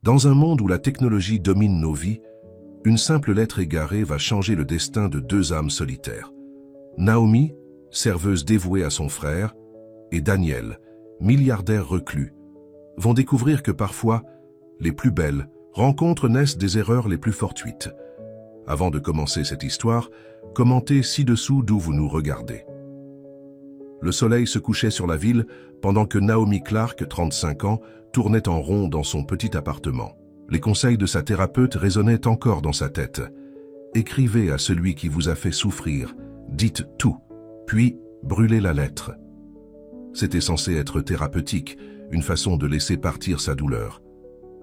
Dans un monde où la technologie domine nos vies, une simple lettre égarée va changer le destin de deux âmes solitaires. Naomi, serveuse dévouée à son frère, et Daniel, milliardaire reclus, vont découvrir que parfois, les plus belles rencontres naissent des erreurs les plus fortuites. Avant de commencer cette histoire, commentez ci-dessous d'où vous nous regardez. Le soleil se couchait sur la ville pendant que Naomi Clark, 35 ans, tournait en rond dans son petit appartement. Les conseils de sa thérapeute résonnaient encore dans sa tête. Écrivez à celui qui vous a fait souffrir, dites tout, puis brûlez la lettre. C'était censé être thérapeutique, une façon de laisser partir sa douleur.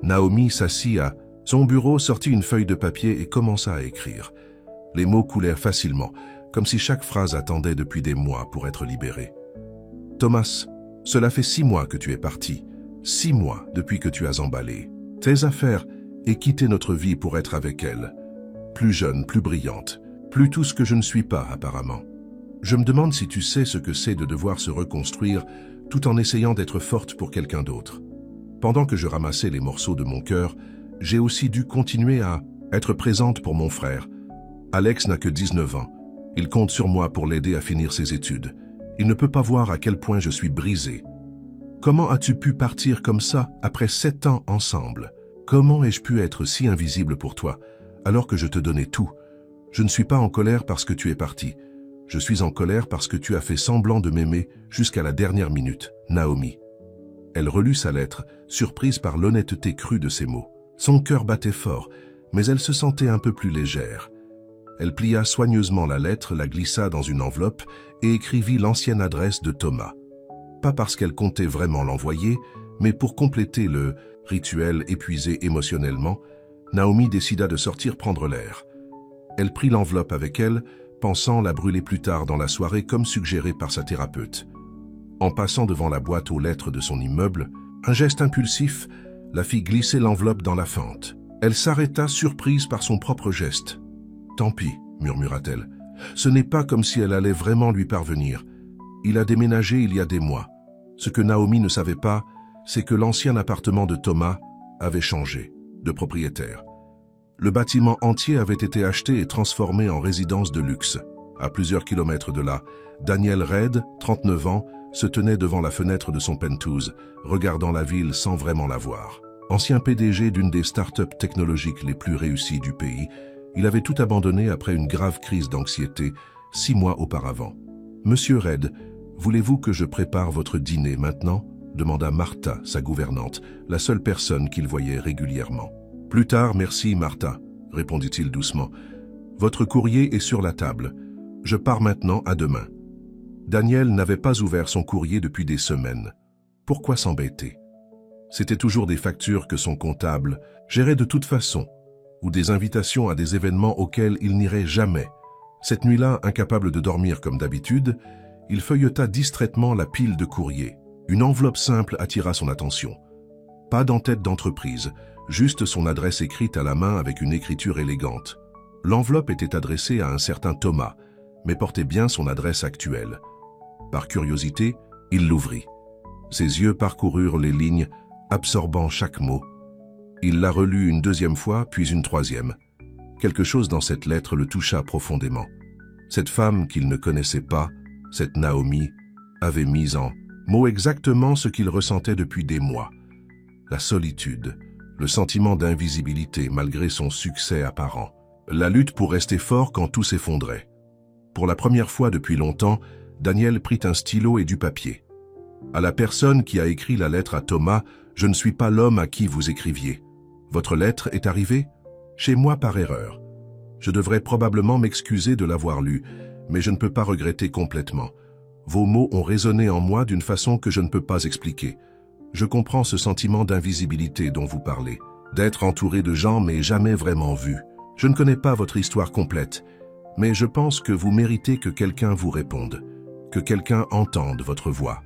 Naomi s'assit à son bureau, sortit une feuille de papier et commença à écrire. Les mots coulèrent facilement, comme si chaque phrase attendait depuis des mois pour être libérée. « Thomas, cela fait 6 mois que tu es parti, 6 mois depuis que tu as emballé tes affaires et quitté notre vie pour être avec elle. Plus jeune, plus brillante, plus tout ce que je ne suis pas apparemment. Je me demande si tu sais ce que c'est de devoir se reconstruire tout en essayant d'être forte pour quelqu'un d'autre. Pendant que je ramassais les morceaux de mon cœur, j'ai aussi dû continuer à être présente pour mon frère. Alex n'a que 19 ans. Il compte sur moi pour l'aider à finir ses études. Il ne peut pas voir à quel point je suis brisée. Comment as-tu pu partir comme ça après 7 ans ensemble? Comment ai-je pu être si invisible pour toi, alors que je te donnais tout? Je ne suis pas en colère parce que tu es parti. Je suis en colère parce que tu as fait semblant de m'aimer jusqu'à la dernière minute, Naomi. » Elle relut sa lettre, surprise par l'honnêteté crue de ses mots. Son cœur battait fort, mais elle se sentait un peu plus légère. Elle plia soigneusement la lettre, la glissa dans une enveloppe et écrivit l'ancienne adresse de Thomas. Pas parce qu'elle comptait vraiment l'envoyer, mais pour compléter le rituel épuisé émotionnellement, Naomi décida de sortir prendre l'air. Elle prit l'enveloppe avec elle, pensant la brûler plus tard dans la soirée comme suggéré par sa thérapeute. En passant devant la boîte aux lettres de son immeuble, un geste impulsif la fit glisser l'enveloppe dans la fente. Elle s'arrêta surprise par son propre geste. « Tant pis », murmura-t-elle. « Ce n'est pas comme si elle allait vraiment lui parvenir. Il a déménagé il y a des mois. Ce que Naomi ne savait pas, c'est que l'ancien appartement de Thomas avait changé de propriétaire. Le bâtiment entier avait été acheté et transformé en résidence de luxe. À plusieurs kilomètres de là, Daniel Reid, 39 ans, se tenait devant la fenêtre de son penthouse, regardant la ville sans vraiment la voir. Ancien PDG d'une des startups technologiques les plus réussies du pays, il avait tout abandonné après une grave crise d'anxiété 6 mois auparavant. « Monsieur Reid, voulez-vous que je prépare votre dîner maintenant ?» demanda Martha, sa gouvernante, la seule personne qu'il voyait régulièrement. « Plus tard, merci Martha, » répondit-il doucement. « Votre courrier est sur la table. Je pars maintenant, à demain. » Daniel n'avait pas ouvert son courrier depuis des semaines. Pourquoi s'embêter? C'était toujours des factures que son comptable gérait de toute façon, ou des invitations à des événements auxquels il n'irait jamais. Cette nuit-là, incapable de dormir comme d'habitude, il feuilleta distraitement la pile de courriers. Une enveloppe simple attira son attention. Pas d'entête d'entreprise, juste son adresse écrite à la main avec une écriture élégante. L'enveloppe était adressée à un certain Thomas, mais portait bien son adresse actuelle. Par curiosité, il l'ouvrit. Ses yeux parcoururent les lignes, absorbant chaque mot. Il la relut une deuxième fois, puis une troisième. Quelque chose dans cette lettre le toucha profondément. Cette femme qu'il ne connaissait pas, cette Naomi, avait mis en mots exactement ce qu'il ressentait depuis des mois. La solitude, le sentiment d'invisibilité malgré son succès apparent. La lutte pour rester fort quand tout s'effondrait. Pour la première fois depuis longtemps, Daniel prit un stylo et du papier. « À la personne qui a écrit la lettre à Thomas, je ne suis pas l'homme à qui vous écriviez. Votre lettre est arrivée ? Chez moi par erreur. Je devrais probablement m'excuser de l'avoir lue, mais je ne peux pas regretter complètement. Vos mots ont résonné en moi d'une façon que je ne peux pas expliquer. Je comprends ce sentiment d'invisibilité dont vous parlez, d'être entouré de gens mais jamais vraiment vu. Je ne connais pas votre histoire complète, mais je pense que vous méritez que quelqu'un vous réponde, que quelqu'un entende votre voix.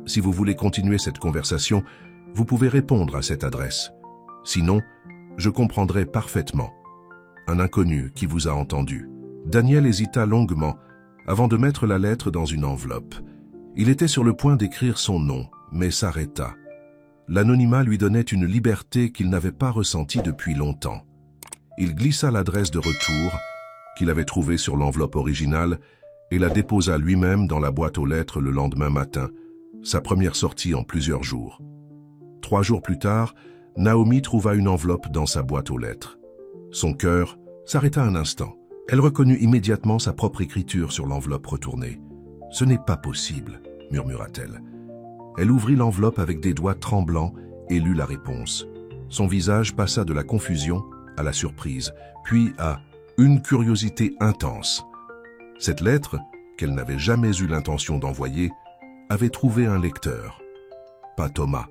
Si vous voulez continuer cette conversation, vous pouvez répondre à cette adresse. Sinon, je comprendrai parfaitement. Un inconnu qui vous a entendu. » Daniel hésita longuement avant de mettre la lettre dans une enveloppe. Il était sur le point d'écrire son nom, mais s'arrêta. L'anonymat lui donnait une liberté qu'il n'avait pas ressentie depuis longtemps. Il glissa l'adresse de retour qu'il avait trouvée sur l'enveloppe originale et la déposa lui-même dans la boîte aux lettres le lendemain matin, sa première sortie en plusieurs jours. 3 jours plus tard, Naomi trouva une enveloppe dans sa boîte aux lettres. Son cœur s'arrêta un instant. Elle reconnut immédiatement sa propre écriture sur l'enveloppe retournée. « Ce n'est pas possible », murmura-t-elle. Elle ouvrit l'enveloppe avec des doigts tremblants et lut la réponse. Son visage passa de la confusion à la surprise, puis à une curiosité intense. Cette lettre, qu'elle n'avait jamais eu l'intention d'envoyer, avait trouvé un lecteur. Pas Thomas,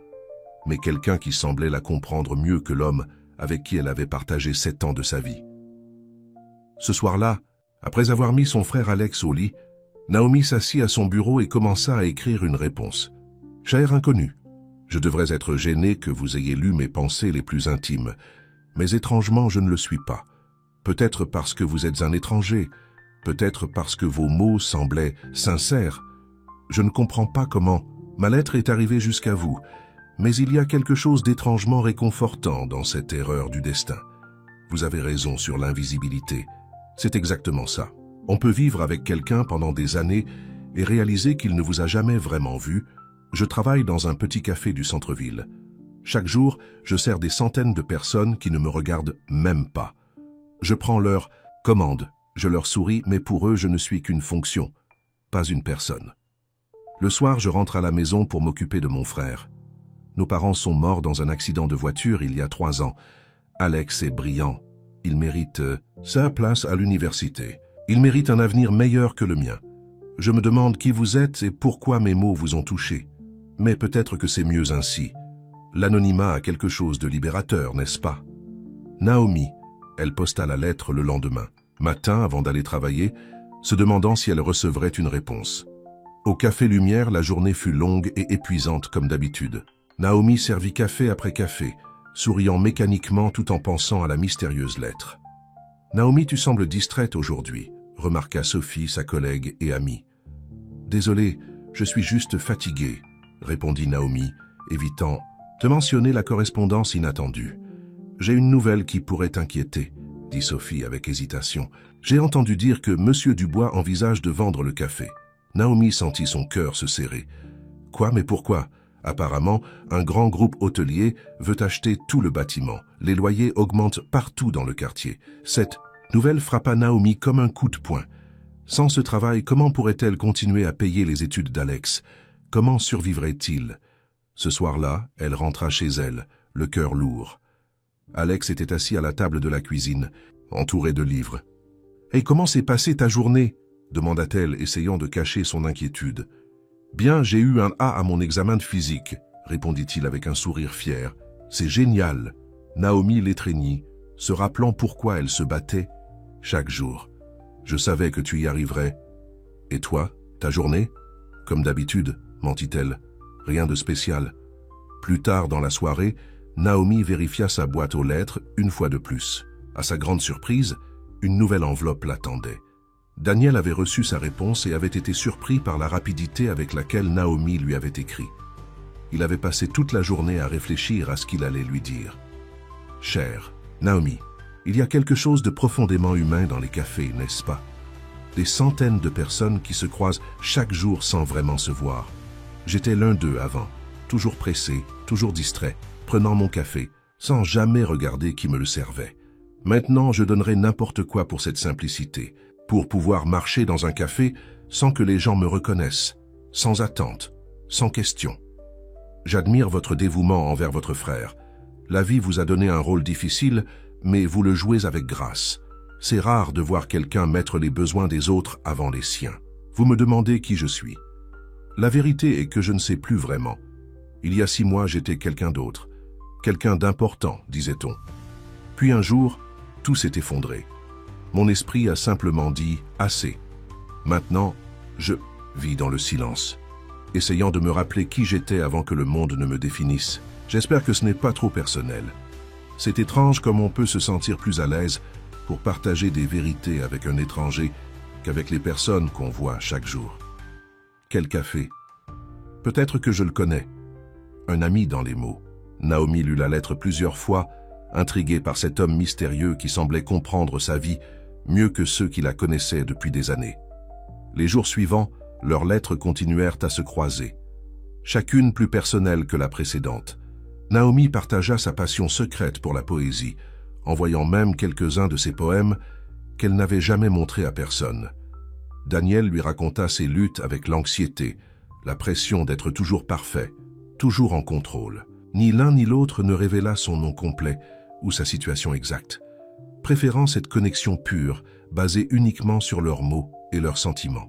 mais quelqu'un qui semblait la comprendre mieux que l'homme avec qui elle avait partagé 7 ans de sa vie. Ce soir-là, après avoir mis son frère Alex au lit, Naomi s'assit à son bureau et commença à écrire une réponse. « Cher inconnu, je devrais être gêné que vous ayez lu mes pensées les plus intimes, mais étrangement je ne le suis pas. Peut-être parce que vous êtes un étranger, peut-être parce que vos mots semblaient sincères. Je ne comprends pas comment ma lettre est arrivée jusqu'à vous, mais il y a quelque chose d'étrangement réconfortant dans cette erreur du destin. Vous avez raison sur l'invisibilité. C'est exactement ça. On peut vivre avec quelqu'un pendant des années et réaliser qu'il ne vous a jamais vraiment vu. Je travaille dans un petit café du centre-ville. Chaque jour, je sers des centaines de personnes qui ne me regardent même pas. Je prends leur commande, je leur souris, mais pour eux, je ne suis qu'une fonction, pas une personne. Le soir, je rentre à la maison pour m'occuper de mon frère. Nos parents sont morts dans un accident de voiture il y a 3 ans. Alex est brillant. Il mérite sa place à l'université. Il mérite un avenir meilleur que le mien. Je me demande qui vous êtes et pourquoi mes mots vous ont touché. Mais peut-être que c'est mieux ainsi. L'anonymat a quelque chose de libérateur, n'est-ce pas? Naomi, elle posta la lettre le lendemain, matin avant d'aller travailler, se demandant si elle recevrait une réponse. Au Café Lumière, la journée fut longue et épuisante comme d'habitude. Naomi servit café après café, souriant mécaniquement tout en pensant à la mystérieuse lettre. « Naomi, tu sembles distraite aujourd'hui », remarqua Sophie, sa collègue et amie. « Désolée, je suis juste fatiguée », répondit Naomi, évitant de mentionner la correspondance inattendue. « J'ai une nouvelle qui pourrait t'inquiéter », dit Sophie avec hésitation. « J'ai entendu dire que M. Dubois envisage de vendre le café. » Naomi sentit son cœur se serrer. « Quoi, mais pourquoi ? Apparemment, un grand groupe hôtelier veut acheter tout le bâtiment. Les loyers augmentent partout dans le quartier. » Cette nouvelle frappa Naomi comme un coup de poing. Sans ce travail, comment pourrait-elle continuer à payer les études d'Alex? Comment survivrait-il? Ce soir-là, elle rentra chez elle, le cœur lourd. Alex était assis à la table de la cuisine, entouré de livres. « Et comment s'est passée ta journée ?» demanda-t-elle, essayant de cacher son inquiétude. « Bien, j'ai eu un A à mon examen de physique, » répondit-il avec un sourire fier. « C'est génial !» Naomi l'étreignit, se rappelant pourquoi elle se battait chaque jour. « Je savais que tu y arriverais. »« Et toi, ta journée ?»« Comme d'habitude, » mentit-elle. « Rien de spécial. » Plus tard dans la soirée, Naomi vérifia sa boîte aux lettres une fois de plus. À sa grande surprise, une nouvelle enveloppe l'attendait. Daniel avait reçu sa réponse et avait été surpris par la rapidité avec laquelle Naomi lui avait écrit. Il avait passé toute la journée à réfléchir à ce qu'il allait lui dire. « Chère Naomi, il y a quelque chose de profondément humain dans les cafés, n'est-ce pas? Des centaines de personnes qui se croisent chaque jour sans vraiment se voir. J'étais l'un d'eux avant, toujours pressé, toujours distrait, prenant mon café, sans jamais regarder qui me le servait. Maintenant, je donnerais n'importe quoi pour cette simplicité, pour pouvoir marcher dans un café sans que les gens me reconnaissent, sans attente, sans question. J'admire votre dévouement envers votre frère. La vie vous a donné un rôle difficile, mais vous le jouez avec grâce. C'est rare de voir quelqu'un mettre les besoins des autres avant les siens. Vous me demandez qui je suis. La vérité est que je ne sais plus vraiment. Il y a 6 mois, j'étais quelqu'un d'autre. Quelqu'un d'important, disait-on. Puis un jour, tout s'est effondré. Mon esprit a simplement dit « assez ». Maintenant, je vis dans le silence, essayant de me rappeler qui j'étais avant que le monde ne me définisse. J'espère que ce n'est pas trop personnel. C'est étrange comme on peut se sentir plus à l'aise pour partager des vérités avec un étranger qu'avec les personnes qu'on voit chaque jour. Quel café? Peut-être que je le connais. un ami dans les mots. Naomi lut la lettre plusieurs fois, intriguée par cet homme mystérieux qui semblait comprendre sa vie mieux que ceux qui la connaissaient depuis des années. Les jours suivants, leurs lettres continuèrent à se croiser, chacune plus personnelle que la précédente. Naomi partagea sa passion secrète pour la poésie, envoyant même quelques-uns de ses poèmes qu'elle n'avait jamais montrés à personne. Daniel lui raconta ses luttes avec l'anxiété, la pression d'être toujours parfait, toujours en contrôle. Ni l'un ni l'autre ne révéla son nom complet ou sa situation exacte, préférant cette connexion pure, basée uniquement sur leurs mots et leurs sentiments.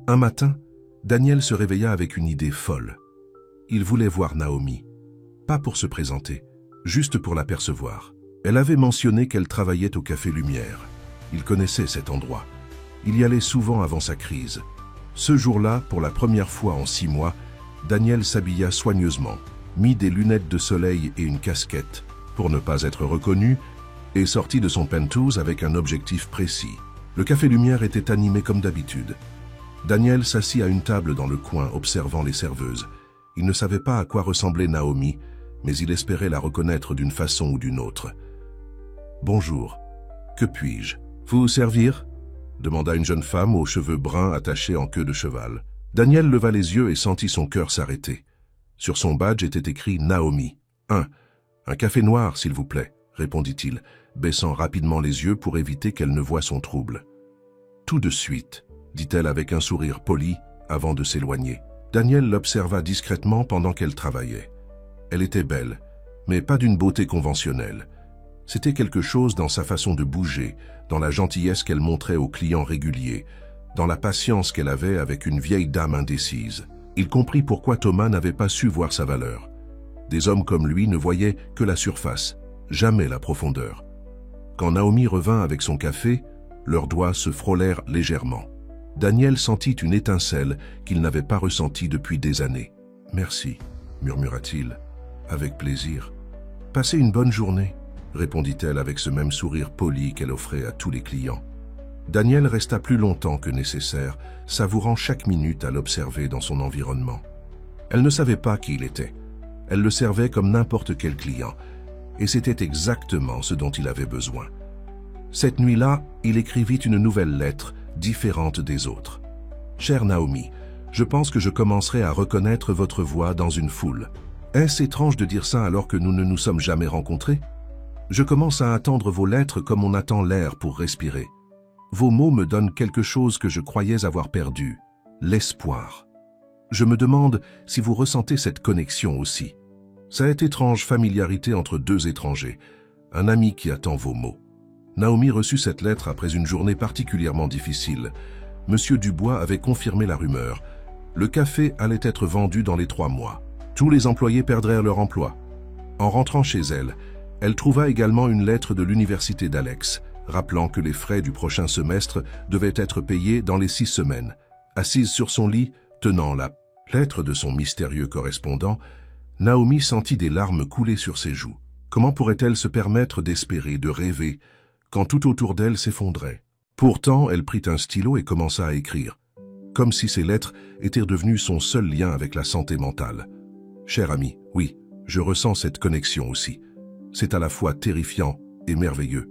Un matin, Daniel se réveilla avec une idée folle. Il voulait voir Naomi, pas pour se présenter, juste pour l'apercevoir. Elle avait mentionné qu'elle travaillait au Café Lumière. Il connaissait cet endroit. Il y allait souvent avant sa crise. Ce jour-là, pour la première fois en 6 mois, Daniel s'habilla soigneusement, mit des lunettes de soleil et une casquette pour ne pas être reconnu et sortit de son penthouse avec un objectif précis. Le Café Lumière était animé comme d'habitude. Daniel s'assit à une table dans le coin observant les serveuses. Il ne savait pas à quoi ressemblait Naomi, mais il espérait la reconnaître d'une façon ou d'une autre. « Bonjour, que puis-je vous servir ?» demanda une jeune femme aux cheveux bruns attachés en queue de cheval. Daniel leva les yeux et sentit son cœur s'arrêter. Sur son badge était écrit « Naomi ». « Un café noir, s'il vous plaît », répondit-il, baissant rapidement les yeux pour éviter qu'elle ne voie son trouble. « Tout de suite », dit-elle avec un sourire poli avant de s'éloigner. Daniel l'observa discrètement pendant qu'elle travaillait. Elle était belle, mais pas d'une beauté conventionnelle. C'était quelque chose dans sa façon de bouger, dans la gentillesse qu'elle montrait aux clients réguliers, dans la patience qu'elle avait avec une vieille dame indécise. Il comprit pourquoi Thomas n'avait pas su voir sa valeur. Des hommes comme lui ne voyaient que la surface, jamais la profondeur. Quand Naomi revint avec son café, leurs doigts se frôlèrent légèrement. Daniel sentit une étincelle qu'il n'avait pas ressentie depuis des années. « Merci », murmura-t-il, avec plaisir. « Passez une bonne journée », répondit-elle avec ce même sourire poli qu'elle offrait à tous les clients. Daniel resta plus longtemps que nécessaire, savourant chaque minute à l'observer dans son environnement. Elle ne savait pas qui il était. Elle le servait comme n'importe quel client, et c'était exactement ce dont il avait besoin. Cette nuit-là, il écrivit une nouvelle lettre, différente des autres. « Chère Naomi, je pense que je commencerai à reconnaître votre voix dans une foule. Est-ce étrange de dire ça alors que nous ne nous sommes jamais rencontrés? Je commence à attendre vos lettres comme on attend l'air pour respirer. Vos mots me donnent quelque chose que je croyais avoir perdu, l'espoir. Je me demande si vous ressentez cette connexion aussi. Cette étrange familiarité entre deux étrangers, un ami qui attend vos mots. » Naomi reçut cette lettre après une journée particulièrement difficile. Monsieur Dubois avait confirmé la rumeur. Le café allait être vendu dans les 3 mois. Tous les employés perdraient leur emploi. En rentrant chez elle, elle trouva également une lettre de l'université d'Alex, rappelant que les frais du prochain semestre devaient être payés dans les 6 semaines. Assise sur son lit, tenant la lettre de son mystérieux correspondant, Naomi sentit des larmes couler sur ses joues. Comment pourrait-elle se permettre d'espérer, de rêver, quand tout autour d'elle s'effondrait? Pourtant, elle prit un stylo et commença à écrire, comme si ces lettres étaient devenues son seul lien avec la santé mentale. « Cher ami, oui, je ressens cette connexion aussi. C'est à la fois terrifiant et merveilleux.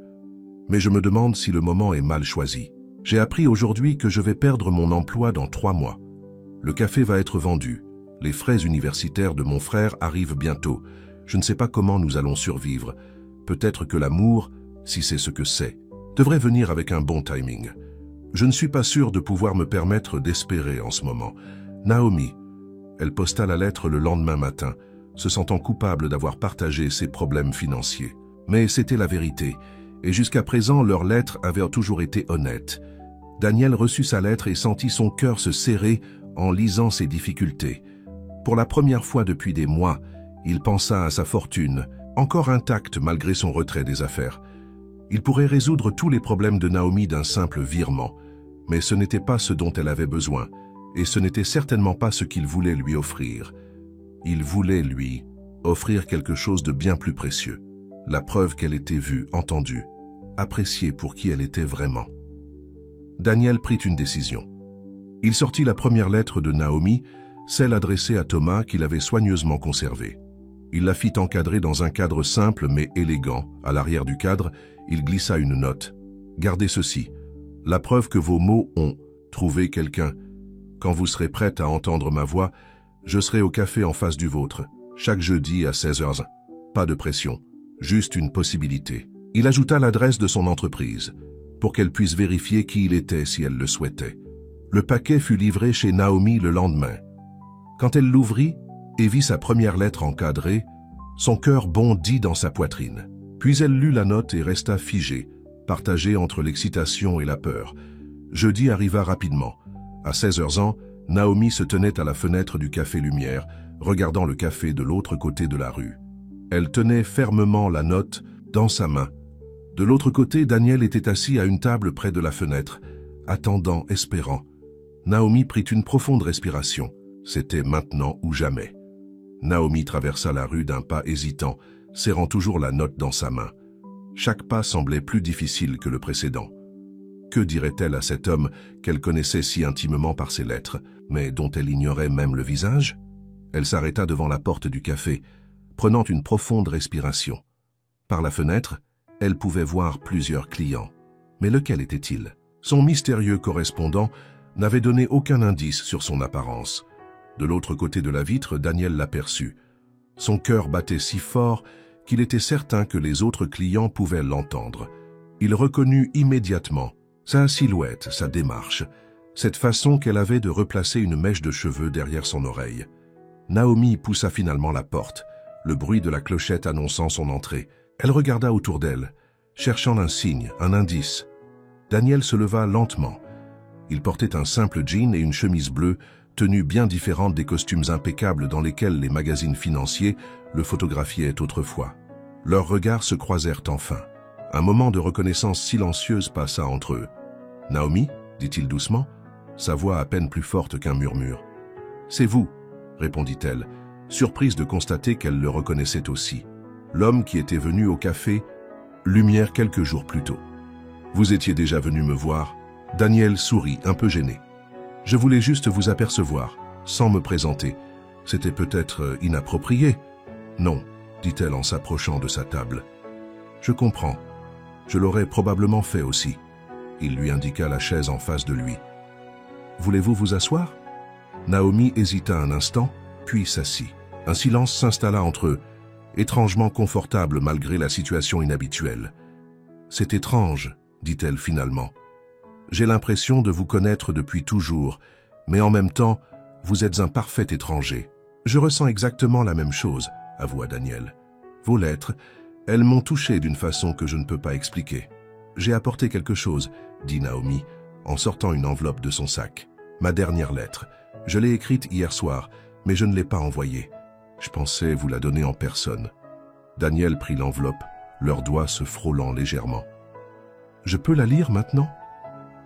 Mais je me demande si le moment est mal choisi. J'ai appris aujourd'hui que je vais perdre mon emploi dans 3 mois. Le café va être vendu. Les frais universitaires de mon frère arrivent bientôt. Je ne sais pas comment nous allons survivre. Peut-être que l'amour, si c'est ce que c'est, devrait venir avec un bon timing. Je ne suis pas sûr de pouvoir me permettre d'espérer en ce moment. Naomi. » Elle posta la lettre le lendemain matin, se sentant coupable d'avoir partagé ses problèmes financiers. Mais c'était la vérité, et jusqu'à présent leurs lettres avaient toujours été honnêtes. Daniel reçut sa lettre et sentit son cœur se serrer en lisant ses difficultés. Pour la première fois depuis des mois, il pensa à sa fortune, encore intacte malgré son retrait des affaires. Il pourrait résoudre tous les problèmes de Naomi d'un simple virement, mais ce n'était pas ce dont elle avait besoin, et ce n'était certainement pas ce qu'il voulait lui offrir. Il voulait, lui, offrir quelque chose de bien plus précieux, la preuve qu'elle était vue, entendue, appréciée pour qui elle était vraiment. Daniel prit une décision. Il sortit la première lettre de Naomi, celle adressée à Thomas qu'il avait soigneusement conservée. Il la fit encadrer dans un cadre simple mais élégant. À l'arrière du cadre, il glissa une note. « Gardez ceci, la preuve que vos mots ont trouvé quelqu'un. Quand vous serez prête à entendre ma voix, je serai au café en face du vôtre, chaque jeudi à 16h. Pas de pression, juste une possibilité. » Il ajouta l'adresse de son entreprise, pour qu'elle puisse vérifier qui il était si elle le souhaitait. Le paquet fut livré chez Naomi le lendemain. Quand elle l'ouvrit et vit sa première lettre encadrée, son cœur bondit dans sa poitrine. Puis elle lut la note et resta figée, partagée entre l'excitation et la peur. Jeudi arriva rapidement. À 16h, Naomi se tenait à la fenêtre du Café Lumière, regardant le café de l'autre côté de la rue. Elle tenait fermement la note dans sa main. De l'autre côté, Daniel était assis à une table près de la fenêtre, attendant, espérant. Naomi prit une profonde respiration. C'était maintenant ou jamais. Naomi traversa la rue d'un pas hésitant, serrant toujours la note dans sa main. Chaque pas semblait plus difficile que le précédent. Que dirait-elle à cet homme qu'elle connaissait si intimement par ses lettres, mais dont elle ignorait même le visage? Elle s'arrêta devant la porte du café, prenant une profonde respiration. Par la fenêtre, elle pouvait voir plusieurs clients. Mais lequel était-il? Son mystérieux correspondant n'avait donné aucun indice sur son apparence. De l'autre côté de la vitre, Daniel l'aperçut. Son cœur battait si fort qu'il était certain que les autres clients pouvaient l'entendre. Il reconnut immédiatement sa silhouette, sa démarche, cette façon qu'elle avait de replacer une mèche de cheveux derrière son oreille. Naomi poussa finalement la porte, le bruit de la clochette annonçant son entrée. Elle regarda autour d'elle, cherchant un signe, un indice. Daniel se leva lentement. Il portait un simple jean et une chemise bleue, tenue bien différente des costumes impeccables dans lesquels les magazines financiers le photographiaient autrefois. Leurs regards se croisèrent enfin. Un moment de reconnaissance silencieuse passa entre eux. « Naomi » dit-il doucement, sa voix à peine plus forte qu'un murmure. « C'est vous » répondit-elle, surprise de constater qu'elle le reconnaissait aussi. L'homme qui était venu au café Lumière quelques jours plus tôt. « Vous étiez déjà venu me voir ?» Daniel sourit, un peu gêné. « Je voulais juste vous apercevoir, sans me présenter. C'était peut-être inapproprié. »« Non, » dit-elle en s'approchant de sa table. « Je comprends. Je l'aurais probablement fait aussi. » Il lui indiqua la chaise en face de lui. « Voulez-vous vous asseoir ?» Naomi hésita un instant, puis s'assit. Un silence s'installa entre eux, étrangement confortable malgré la situation inhabituelle. « C'est étrange, » dit-elle finalement. « J'ai l'impression de vous connaître depuis toujours, mais en même temps, vous êtes un parfait étranger. Je ressens exactement la même chose, » avoua Daniel. « Vos lettres, elles m'ont touché d'une façon que je ne peux pas expliquer. J'ai apporté quelque chose, » dit Naomi, en sortant une enveloppe de son sac. « Ma dernière lettre. Je l'ai écrite hier soir, mais je ne l'ai pas envoyée. Je pensais vous la donner en personne. » Daniel prit l'enveloppe, leurs doigts se frôlant légèrement. « Je peux la lire maintenant ?»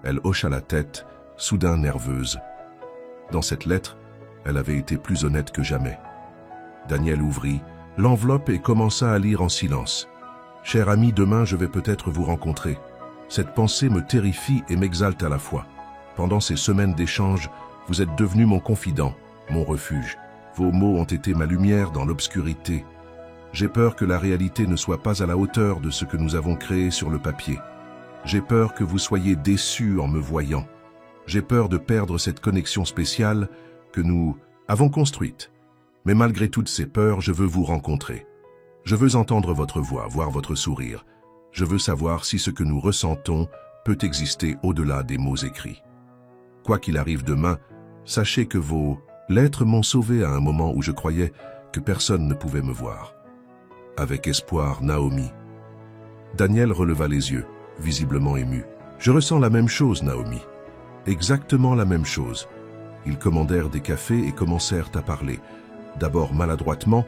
Elle hocha la tête, soudain nerveuse. Dans cette lettre, elle avait été plus honnête que jamais. Daniel ouvrit l'enveloppe et commença à lire en silence. « Cher ami, demain je vais peut-être vous rencontrer. Cette pensée me terrifie et m'exalte à la fois. Pendant ces semaines d'échange, vous êtes devenu mon confident, mon refuge. Vos mots ont été ma lumière dans l'obscurité. J'ai peur que la réalité ne soit pas à la hauteur de ce que nous avons créé sur le papier. J'ai peur que vous soyez déçus en me voyant. J'ai peur de perdre cette connexion spéciale que nous avons construite. Mais malgré toutes ces peurs, je veux vous rencontrer. Je veux entendre votre voix, voir votre sourire. Je veux savoir si ce que nous ressentons peut exister au-delà des mots écrits. Quoi qu'il arrive demain, sachez que vos lettres m'ont sauvé à un moment où je croyais que personne ne pouvait me voir. Avec espoir, Naomi. » Daniel releva les yeux, visiblement ému. « Je ressens la même chose, Naomi. Exactement la même chose. » Ils commandèrent des cafés et commencèrent à parler, d'abord maladroitement,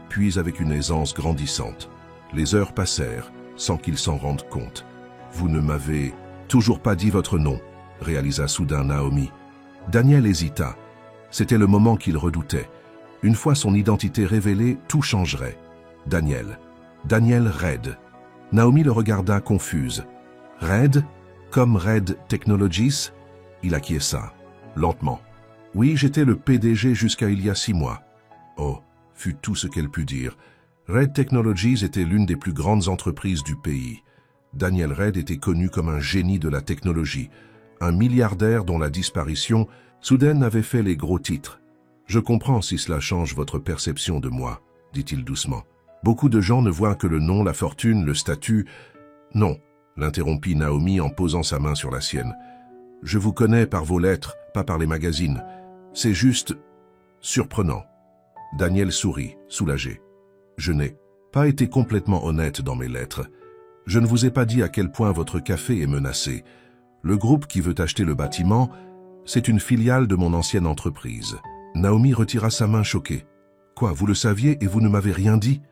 puis avec une aisance grandissante. Les heures passèrent, sans qu'ils s'en rendent compte. « Vous ne m'avez toujours pas dit votre nom », réalisa soudain Naomi. Daniel hésita. C'était le moment qu'il redoutait. Une fois son identité révélée, tout changerait. Daniel. Daniel Red. Naomi le regarda confuse. Red, comme Red Technologies? Il acquiesça, lentement. Oui, j'étais le PDG jusqu'à il y a 6 mois. Oh, fut tout ce qu'elle put dire. Red Technologies était l'une des plus grandes entreprises du pays. Daniel Red était connu comme un génie de la technologie, un milliardaire dont la disparition soudaine avait fait les gros titres. Je comprends si cela change votre perception de moi, dit-il doucement. Beaucoup de gens ne voient que le nom, la fortune, le statut. Non, l'interrompit Naomi en posant sa main sur la sienne. Je vous connais par vos lettres, pas par les magazines. C'est juste surprenant. Daniel sourit, soulagé. Je n'ai pas été complètement honnête dans mes lettres. Je ne vous ai pas dit à quel point votre café est menacé. Le groupe qui veut acheter le bâtiment, c'est une filiale de mon ancienne entreprise. Naomi retira sa main choquée. Quoi, vous le saviez et vous ne m'avez rien dit?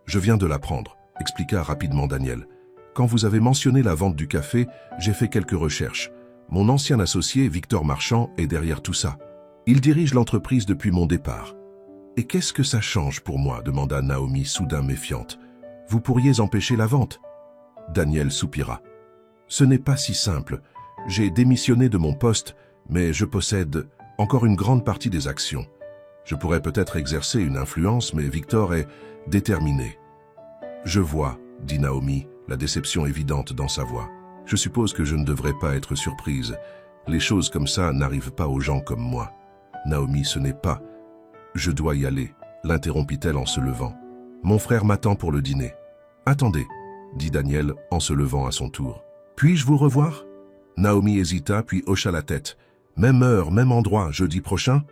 Je viens de l'apprendre, expliqua rapidement Daniel. Quand vous avez mentionné la vente du café, j'ai fait quelques recherches. Mon ancien associé, Victor Marchand, est derrière tout ça. Il dirige l'entreprise depuis mon départ. Et qu'est-ce que ça change pour moi? Demanda Naomi, soudain méfiante. Vous pourriez empêcher la vente? Daniel soupira. Ce n'est pas si simple. J'ai démissionné de mon poste, mais je possède encore une grande partie des actions. Je pourrais peut-être exercer une influence, mais Victor est déterminé. Je vois, dit Naomi, la déception évidente dans sa voix. Je suppose que je ne devrais pas être surprise. Les choses comme ça n'arrivent pas aux gens comme moi. Naomi, ce n'est pas... Je dois y aller, l'interrompit-elle en se levant. Mon frère m'attend pour le dîner. Attendez, dit Daniel en se levant à son tour. Puis-je vous revoir? Naomi hésita puis hocha la tête. Même heure, même endroit, jeudi prochain?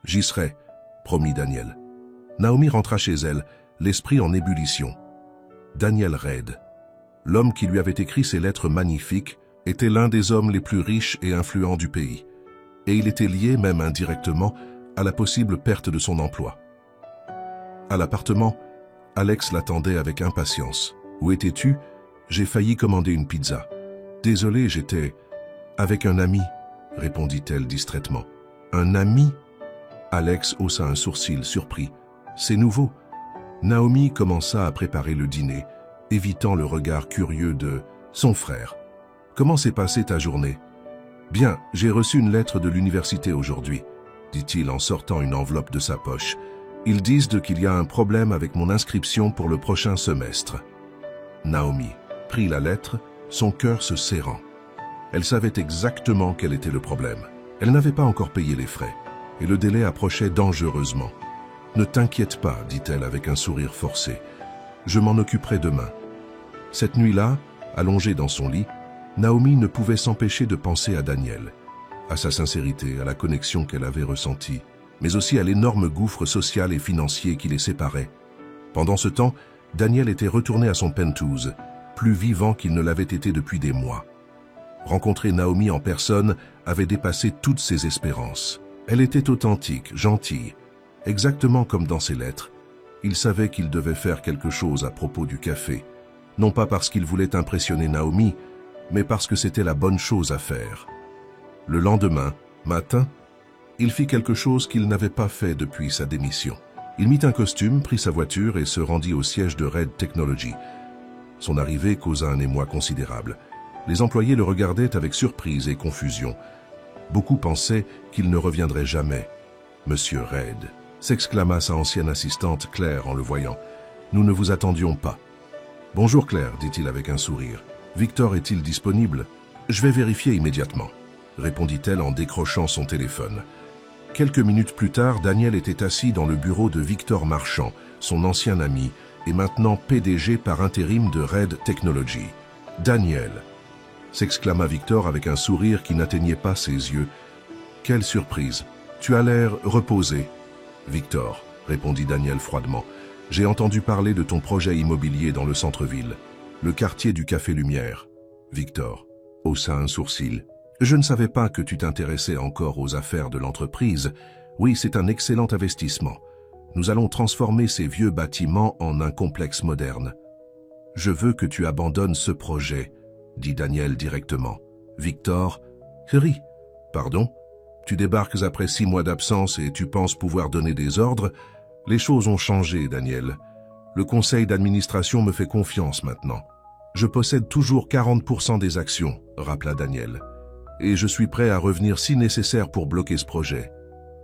J'y serai, promit Daniel. Naomi rentra chez elle, l'esprit en ébullition. Daniel Red, l'homme qui lui avait écrit ces lettres magnifiques, était l'un des hommes les plus riches et influents du pays. Et il était lié, même indirectement, à la possible perte de son emploi. À l'appartement, Alex l'attendait avec impatience. « Où étais-tu? J'ai failli commander une pizza. »« Désolé, j'étais avec un ami, » répondit-elle distraitement. « Un ami ?» Alex haussa un sourcil surpris. « C'est nouveau. » Naomi commença à préparer le dîner, évitant le regard curieux de son frère. « Comment s'est passée ta journée? »« Bien, j'ai reçu une lettre de l'université aujourd'hui, » dit-il en sortant une enveloppe de sa poche. « Ils disent qu'il y a un problème avec mon inscription pour le prochain semestre. » Naomi prit la lettre, son cœur se serrant. Elle savait exactement quel était le problème. Elle n'avait pas encore payé les frais, et le délai approchait dangereusement. « Ne t'inquiète pas, dit-elle avec un sourire forcé. Je m'en occuperai demain. » Cette nuit-là, allongée dans son lit, Naomi ne pouvait s'empêcher de penser à Daniel, à sa sincérité, à la connexion qu'elle avait ressentie, mais aussi à l'énorme gouffre social et financier qui les séparait. Pendant ce temps, Daniel était retourné à son penthouse, plus vivant qu'il ne l'avait été depuis des mois. Rencontrer Naomi en personne avait dépassé toutes ses espérances. Elle était authentique, gentille, exactement comme dans ses lettres. Il savait qu'il devait faire quelque chose à propos du café, non pas parce qu'il voulait impressionner Naomi, mais parce que c'était la bonne chose à faire. Le lendemain, matin, il fit quelque chose qu'il n'avait pas fait depuis sa démission. Il mit un costume, prit sa voiture et se rendit au siège de Red Technologies. Son arrivée causa un émoi considérable. Les employés le regardaient avec surprise et confusion. Beaucoup pensaient qu'il ne reviendrait jamais. « Monsieur Red », s'exclama sa ancienne assistante Claire en le voyant. « Nous ne vous attendions pas. »« Bonjour Claire, dit-il avec un sourire. Victor est-il disponible? Je vais vérifier immédiatement, répondit-elle en décrochant son téléphone. Quelques minutes plus tard, Daniel était assis dans le bureau de Victor Marchand, son ancien ami, et maintenant PDG par intérim de Red Technologies. « Daniel !» s'exclama Victor avec un sourire qui n'atteignait pas ses yeux. « Quelle surprise! Tu as l'air reposé. »« Victor, » répondit Daniel froidement, « j'ai entendu parler de ton projet immobilier dans le centre-ville, le quartier du Café Lumière. » Victor haussa un sourcil. « Je ne savais pas que tu t'intéressais encore aux affaires de l'entreprise. Oui, c'est un excellent investissement. Nous allons transformer ces vieux bâtiments en un complexe moderne. »« Je veux que tu abandonnes ce projet, » dit Daniel directement. Victor rit. « Pardon? Tu débarques après 6 mois d'absence et tu penses pouvoir donner des ordres? Les choses ont changé, Daniel. Le conseil d'administration me fait confiance maintenant. Je possède toujours 40% des actions, rappela Daniel. Et je suis prêt à revenir si nécessaire pour bloquer ce projet.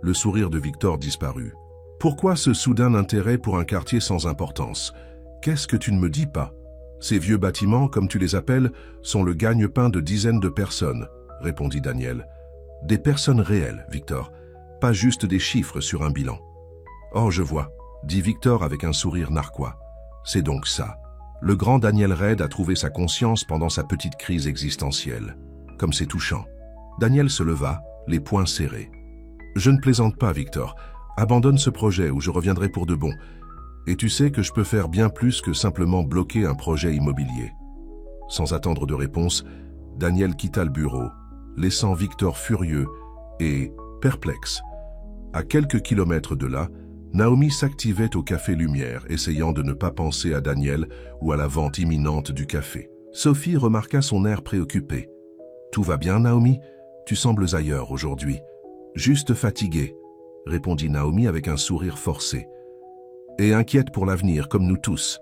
Le sourire de Victor disparut. Pourquoi ce soudain intérêt pour un quartier sans importance? Qu'est-ce que tu ne me dis pas? Ces vieux bâtiments, comme tu les appelles, sont le gagne-pain de dizaines de personnes, répondit Daniel. Des personnes réelles, Victor, pas juste des chiffres sur un bilan. Oh, je vois, dit Victor avec un sourire narquois. C'est donc ça. Le grand Daniel Red a trouvé sa conscience pendant sa petite crise existentielle. Comme c'est touchant. Daniel se leva, les poings serrés. Je ne plaisante pas, Victor. Abandonne ce projet ou je reviendrai pour de bon. Et tu sais que je peux faire bien plus que simplement bloquer un projet immobilier. Sans attendre de réponse, Daniel quitta le bureau, laissant Victor furieux et perplexe. À quelques kilomètres de là, Naomi s'activait au Café Lumière, essayant de ne pas penser à Daniel ou à la vente imminente du café. Sophie remarqua son air préoccupé. « Tout va bien, Naomi? Tu sembles ailleurs aujourd'hui. »« Juste fatiguée, » répondit Naomi avec un sourire forcé. « Et inquiète pour l'avenir, comme nous tous.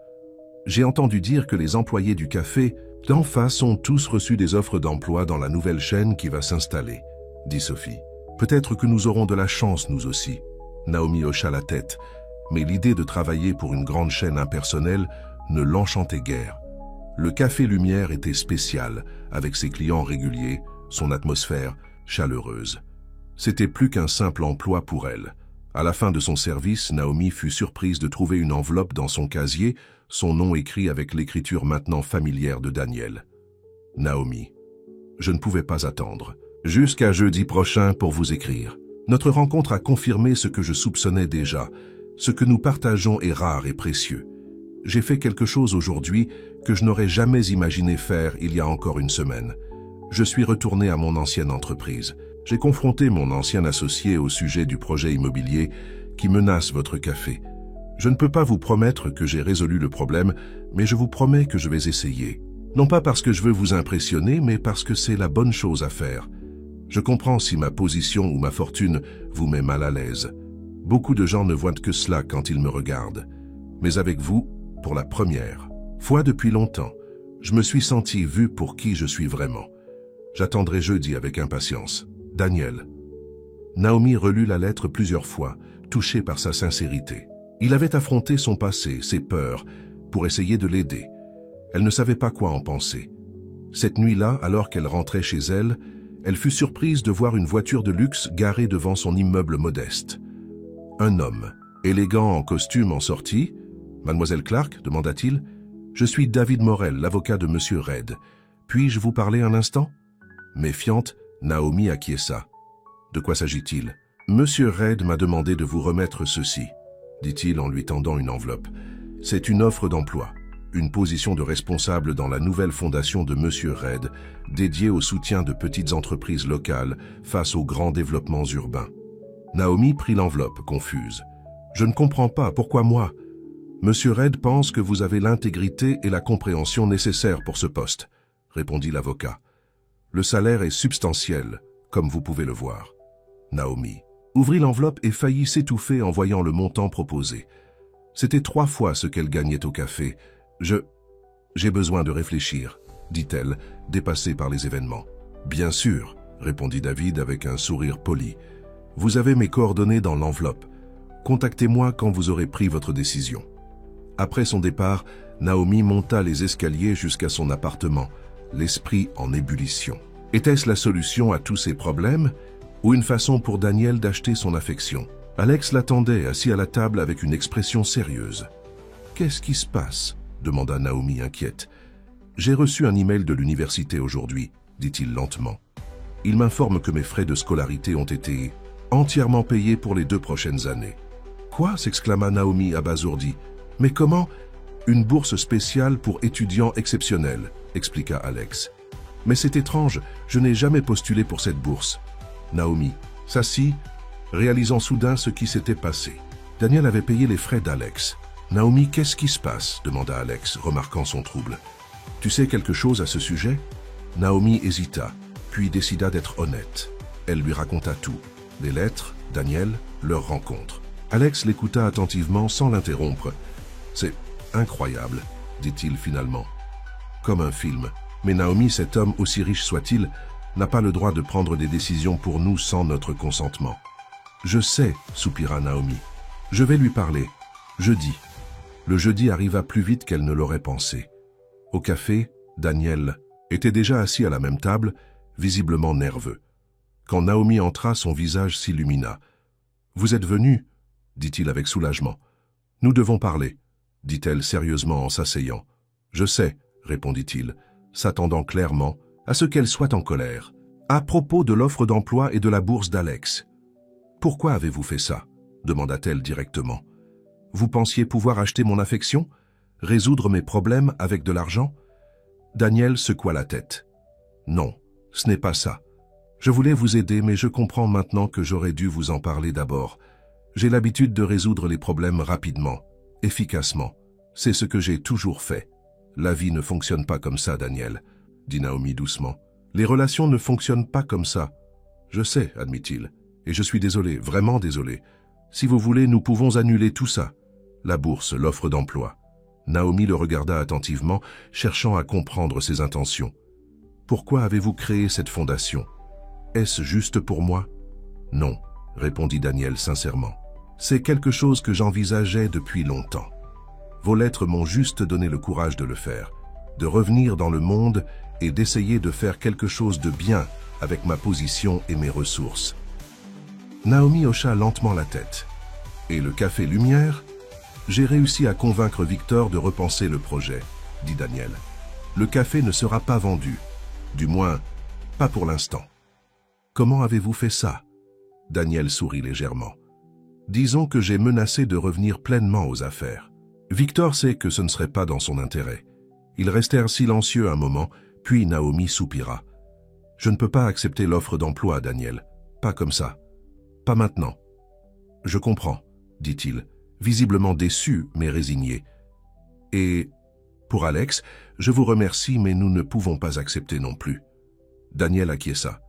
J'ai entendu dire que les employés du café d'en face ont tous reçu des offres d'emploi dans la nouvelle chaîne qui va s'installer, » dit Sophie. « Peut-être que nous aurons de la chance, nous aussi. » Naomi hocha la tête, mais l'idée de travailler pour une grande chaîne impersonnelle ne l'enchantait guère. Le Café Lumière était spécial, avec ses clients réguliers, son atmosphère chaleureuse. C'était plus qu'un simple emploi pour elle. À la fin de son service, Naomi fut surprise de trouver une enveloppe dans son casier, son nom écrit avec l'écriture maintenant familière de Daniel. Naomi. Je ne pouvais pas attendre. Jusqu'à jeudi prochain pour vous écrire. Notre rencontre a confirmé ce que je soupçonnais déjà. Ce que nous partageons est rare et précieux. J'ai fait quelque chose aujourd'hui que je n'aurais jamais imaginé faire il y a encore une semaine. Je suis retourné à mon ancienne entreprise. J'ai confronté mon ancien associé au sujet du projet immobilier qui menace votre café. Je ne peux pas vous promettre que j'ai résolu le problème, mais je vous promets que je vais essayer. Non pas parce que je veux vous impressionner, mais parce que c'est la bonne chose à faire. Je comprends si ma position ou ma fortune vous met mal à l'aise. Beaucoup de gens ne voient que cela quand ils me regardent. Mais avec vous, pour la première fois depuis longtemps, je me suis senti vu pour qui je suis vraiment. J'attendrai jeudi avec impatience. Daniel. Naomi relut la lettre plusieurs fois, touchée par sa sincérité. Il avait affronté son passé, ses peurs, pour essayer de l'aider. Elle ne savait pas quoi en penser. Cette nuit-là, alors qu'elle rentrait chez elle, elle fut surprise de voir une voiture de luxe garée devant son immeuble modeste. Un homme, élégant en costume, en sortit. « Mademoiselle Clark ?» demanda-t-il. « Je suis David Morel, l'avocat de Monsieur Red. Puis-je vous parler un instant ?» Méfiante, Naomi acquiesça. « De quoi s'agit-il ?»« Monsieur Red m'a demandé de vous remettre ceci, » dit-il en lui tendant une enveloppe. « C'est une offre d'emploi. Une position de responsable dans la nouvelle fondation de Monsieur Red, dédiée au soutien de petites entreprises locales face aux grands développements urbains. » Naomi prit l'enveloppe, confuse. « Je ne comprends pas, pourquoi moi? Monsieur Red pense que vous avez l'intégrité et la compréhension nécessaires pour ce poste, » répondit l'avocat. « Le salaire est substantiel, comme vous pouvez le voir. » Naomi ouvrit l'enveloppe et faillit s'étouffer en voyant le montant proposé. C'était 3 fois ce qu'elle gagnait au café. « J'ai besoin de réfléchir, » dit-elle, dépassée par les événements. « Bien sûr, » répondit David avec un sourire poli. « Vous avez mes coordonnées dans l'enveloppe. Contactez-moi quand vous aurez pris votre décision. » Après son départ, Naomi monta les escaliers jusqu'à son appartement, l'esprit en ébullition. Était-ce la solution à tous ses problèmes ou une façon pour Daniel d'acheter son affection? Alex l'attendait, assis à la table avec une expression sérieuse. « Qu'est-ce qui se passe ?» demanda Naomi inquiète. « J'ai reçu un email de l'université aujourd'hui, » dit-il lentement. « Il m'informe que mes frais de scolarité ont été entièrement payés pour les 2 prochaines années. »« Quoi ?» s'exclama Naomi abasourdie. « Mais comment ?»« Une bourse spéciale pour étudiants exceptionnels, » expliqua Alex. « Mais c'est étrange, je n'ai jamais postulé pour cette bourse. » Naomi s'assit, réalisant soudain ce qui s'était passé. Daniel avait payé les frais d'Alex. « Naomi, qu'est-ce qui se passe ?» demanda Alex, remarquant son trouble. « Tu sais quelque chose à ce sujet ?» Naomi hésita, puis décida d'être honnête. Elle lui raconta tout. Les lettres, Daniel, leur rencontre. Alex l'écouta attentivement sans l'interrompre. « C'est incroyable, » dit-il finalement. « Comme un film. Mais Naomi, cet homme, aussi riche soit-il, n'a pas le droit de prendre des décisions pour nous sans notre consentement. Je sais, soupira Naomi. Je vais lui parler. Jeudi. Le jeudi arriva plus vite qu'elle ne l'aurait pensé. Au café, Daniel était déjà assis à la même table, visiblement nerveux. Quand Naomi entra, son visage s'illumina. « Vous êtes venu ?» dit-il avec soulagement. « Nous devons parler », dit-elle sérieusement en s'asseyant. « Je sais », répondit-il, s'attendant clairement à ce qu'elle soit en colère. « À propos de l'offre d'emploi et de la bourse d'Alex. »« Pourquoi avez-vous fait ça ?» demanda-t-elle directement. « Vous pensiez pouvoir acheter mon affection? Résoudre mes problèmes avec de l'argent ?» Daniel secoua la tête. « Non, ce n'est pas ça. Je voulais vous aider, mais je comprends maintenant que j'aurais dû vous en parler d'abord. J'ai l'habitude de résoudre les problèmes rapidement, efficacement. C'est ce que j'ai toujours fait. La vie ne fonctionne pas comme ça, Daniel, dit Naomi doucement. Les relations ne fonctionnent pas comme ça. Je sais, admit-il, et je suis désolé, vraiment désolé. Si vous voulez, nous pouvons annuler tout ça. La bourse, l'offre d'emploi. Naomi le regarda attentivement, cherchant à comprendre ses intentions. Pourquoi avez-vous créé cette fondation? Est-ce juste pour moi? Non, répondit Daniel sincèrement. C'est quelque chose que j'envisageais depuis longtemps. Vos lettres m'ont juste donné le courage de le faire, de revenir dans le monde et d'essayer de faire quelque chose de bien avec ma position et mes ressources. Naomi hocha lentement la tête. Et le café Lumière? J'ai réussi à convaincre Victor de repenser le projet, dit Daniel. Le café ne sera pas vendu, du moins, pas pour l'instant. Comment avez-vous fait ça? Daniel sourit légèrement. Disons que j'ai menacé de revenir pleinement aux affaires. Victor sait que ce ne serait pas dans son intérêt. Ils restèrent silencieux un moment, puis Naomi soupira. Je ne peux pas accepter l'offre d'emploi, Daniel. Pas comme ça. Pas maintenant. Je comprends, dit-il, visiblement déçu mais résigné. Et pour Alex, je vous remercie, mais nous ne pouvons pas accepter non plus. Daniel acquiesça.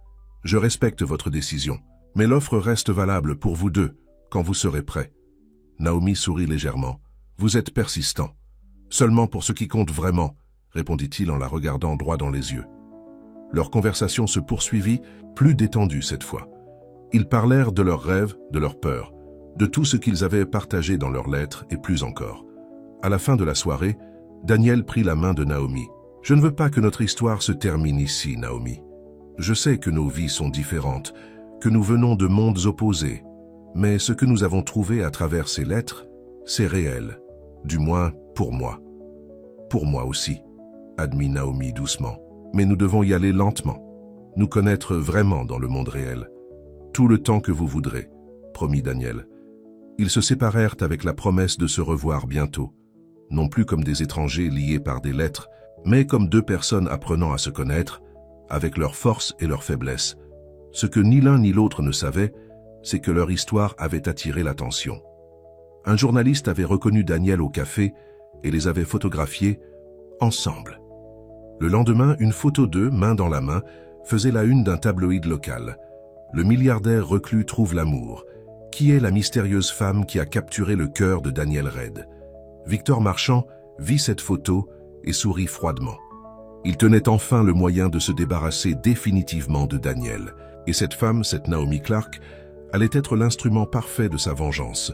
Je respecte votre décision, mais l'offre reste valable pour vous deux, quand vous serez prêts. Naomi sourit légèrement. Vous êtes persistant. Seulement pour ce qui compte vraiment, répondit-il en la regardant droit dans les yeux. Leur conversation se poursuivit, plus détendue cette fois. Ils parlèrent de leurs rêves, de leurs peurs, de tout ce qu'ils avaient partagé dans leurs lettres et plus encore. À la fin de la soirée, Daniel prit la main de Naomi. « Je ne veux pas que notre histoire se termine ici, Naomi. Je sais que nos vies sont différentes, que nous venons de mondes opposés, mais ce que nous avons trouvé à travers ces lettres, c'est réel, du moins pour moi. Pour moi aussi, admit Naomi doucement. Mais nous devons y aller lentement, nous connaître vraiment dans le monde réel. Tout le temps que vous voudrez, promit Daniel. Ils se séparèrent avec la promesse de se revoir bientôt, non plus comme des étrangers liés par des lettres, mais comme deux personnes apprenant à se connaître, avec leurs forces et leurs faiblesses. Ce que ni l'un ni l'autre ne savaient, c'est que leur histoire avait attiré l'attention. Un journaliste avait reconnu Daniel au café et les avait photographiés ensemble. Le lendemain, une photo d'eux, main dans la main, faisait la une d'un tabloïd local. Le milliardaire reclus trouve l'amour. Qui est la mystérieuse femme qui a capturé le cœur de Daniel Red? Victor Marchand vit cette photo et sourit froidement. Il tenait enfin le moyen de se débarrasser définitivement de Daniel. Et cette femme, cette Naomi Clark, allait être l'instrument parfait de sa vengeance.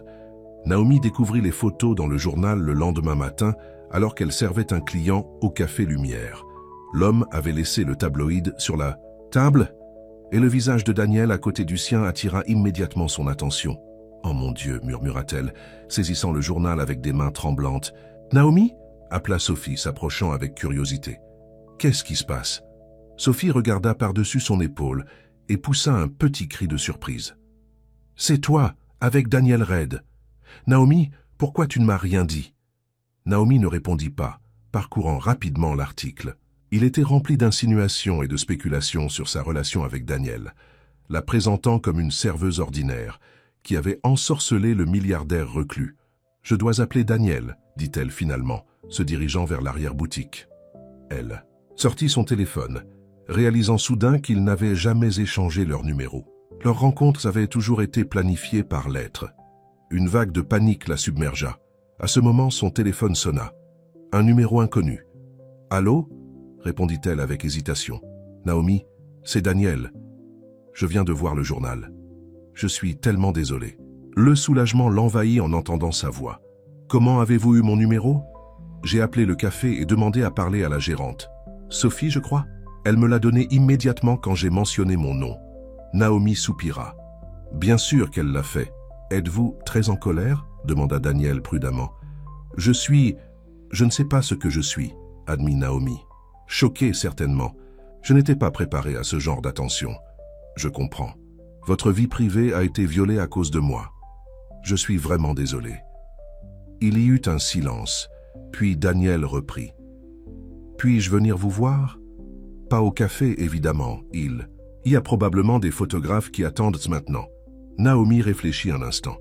Naomi découvrit les photos dans le journal le lendemain matin alors qu'elle servait un client au café Lumière. L'homme avait laissé le tabloïd sur la table et le visage de Daniel à côté du sien attira immédiatement son attention. « Oh mon Dieu » murmura-t-elle, saisissant le journal avec des mains tremblantes. « Naomi » appela Sophie, s'approchant avec curiosité. « Qu'est-ce qui se passe ?» Sophie regarda par-dessus son épaule et poussa un petit cri de surprise. « C'est toi, avec Daniel Red. Naomi, pourquoi tu ne m'as rien dit ?» Naomi ne répondit pas, parcourant rapidement l'article. Il était rempli d'insinuations et de spéculations sur sa relation avec Daniel, la présentant comme une serveuse ordinaire, qui avait ensorcelé le milliardaire reclus. « Je dois appeler Daniel, » dit-elle finalement, se dirigeant vers l'arrière-boutique. Elle sortit son téléphone, réalisant soudain qu'ils n'avaient jamais échangé leur numéro. Leurs rencontres avaient toujours été planifiées par lettres. Une vague de panique la submergea. À ce moment, son téléphone sonna. Un numéro inconnu. « Allô ?» répondit-elle avec hésitation. « Naomi, c'est Daniel. Je viens de voir le journal. » Je suis tellement désolé. Le soulagement l'envahit en entendant sa voix. Comment avez-vous eu mon numéro? J'ai appelé le café et demandé à parler à la gérante. Sophie, je crois? Elle me l'a donné immédiatement quand j'ai mentionné mon nom. Naomi soupira. Bien sûr qu'elle l'a fait. Êtes-vous très en colère? Demanda Daniel prudemment. Je ne sais pas ce que je suis, admit Naomi. Choquée certainement. Je n'étais pas préparé à ce genre d'attention. Je comprends. Votre vie privée a été violée à cause de moi. Je suis vraiment désolé. Il y eut un silence, puis Daniel reprit. Puis-je venir vous voir? Pas au café, évidemment, il y a probablement des photographes qui attendent maintenant. Naomi réfléchit un instant.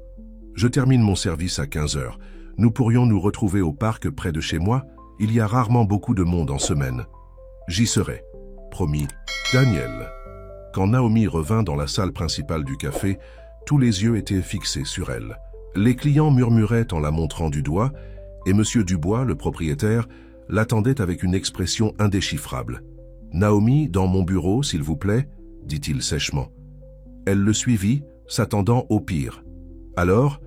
Je termine mon service à 15 heures. Nous pourrions nous retrouver au parc près de chez moi. Il y a rarement beaucoup de monde en semaine. J'y serai. Promis. Daniel. Quand Naomi revint dans la salle principale du café, tous les yeux étaient fixés sur elle. Les clients murmuraient en la montrant du doigt, et M. Dubois, le propriétaire, l'attendait avec une expression indéchiffrable. « Naomi, dans mon bureau, s'il vous plaît » dit-il sèchement. Elle le suivit, s'attendant au pire. « Alors »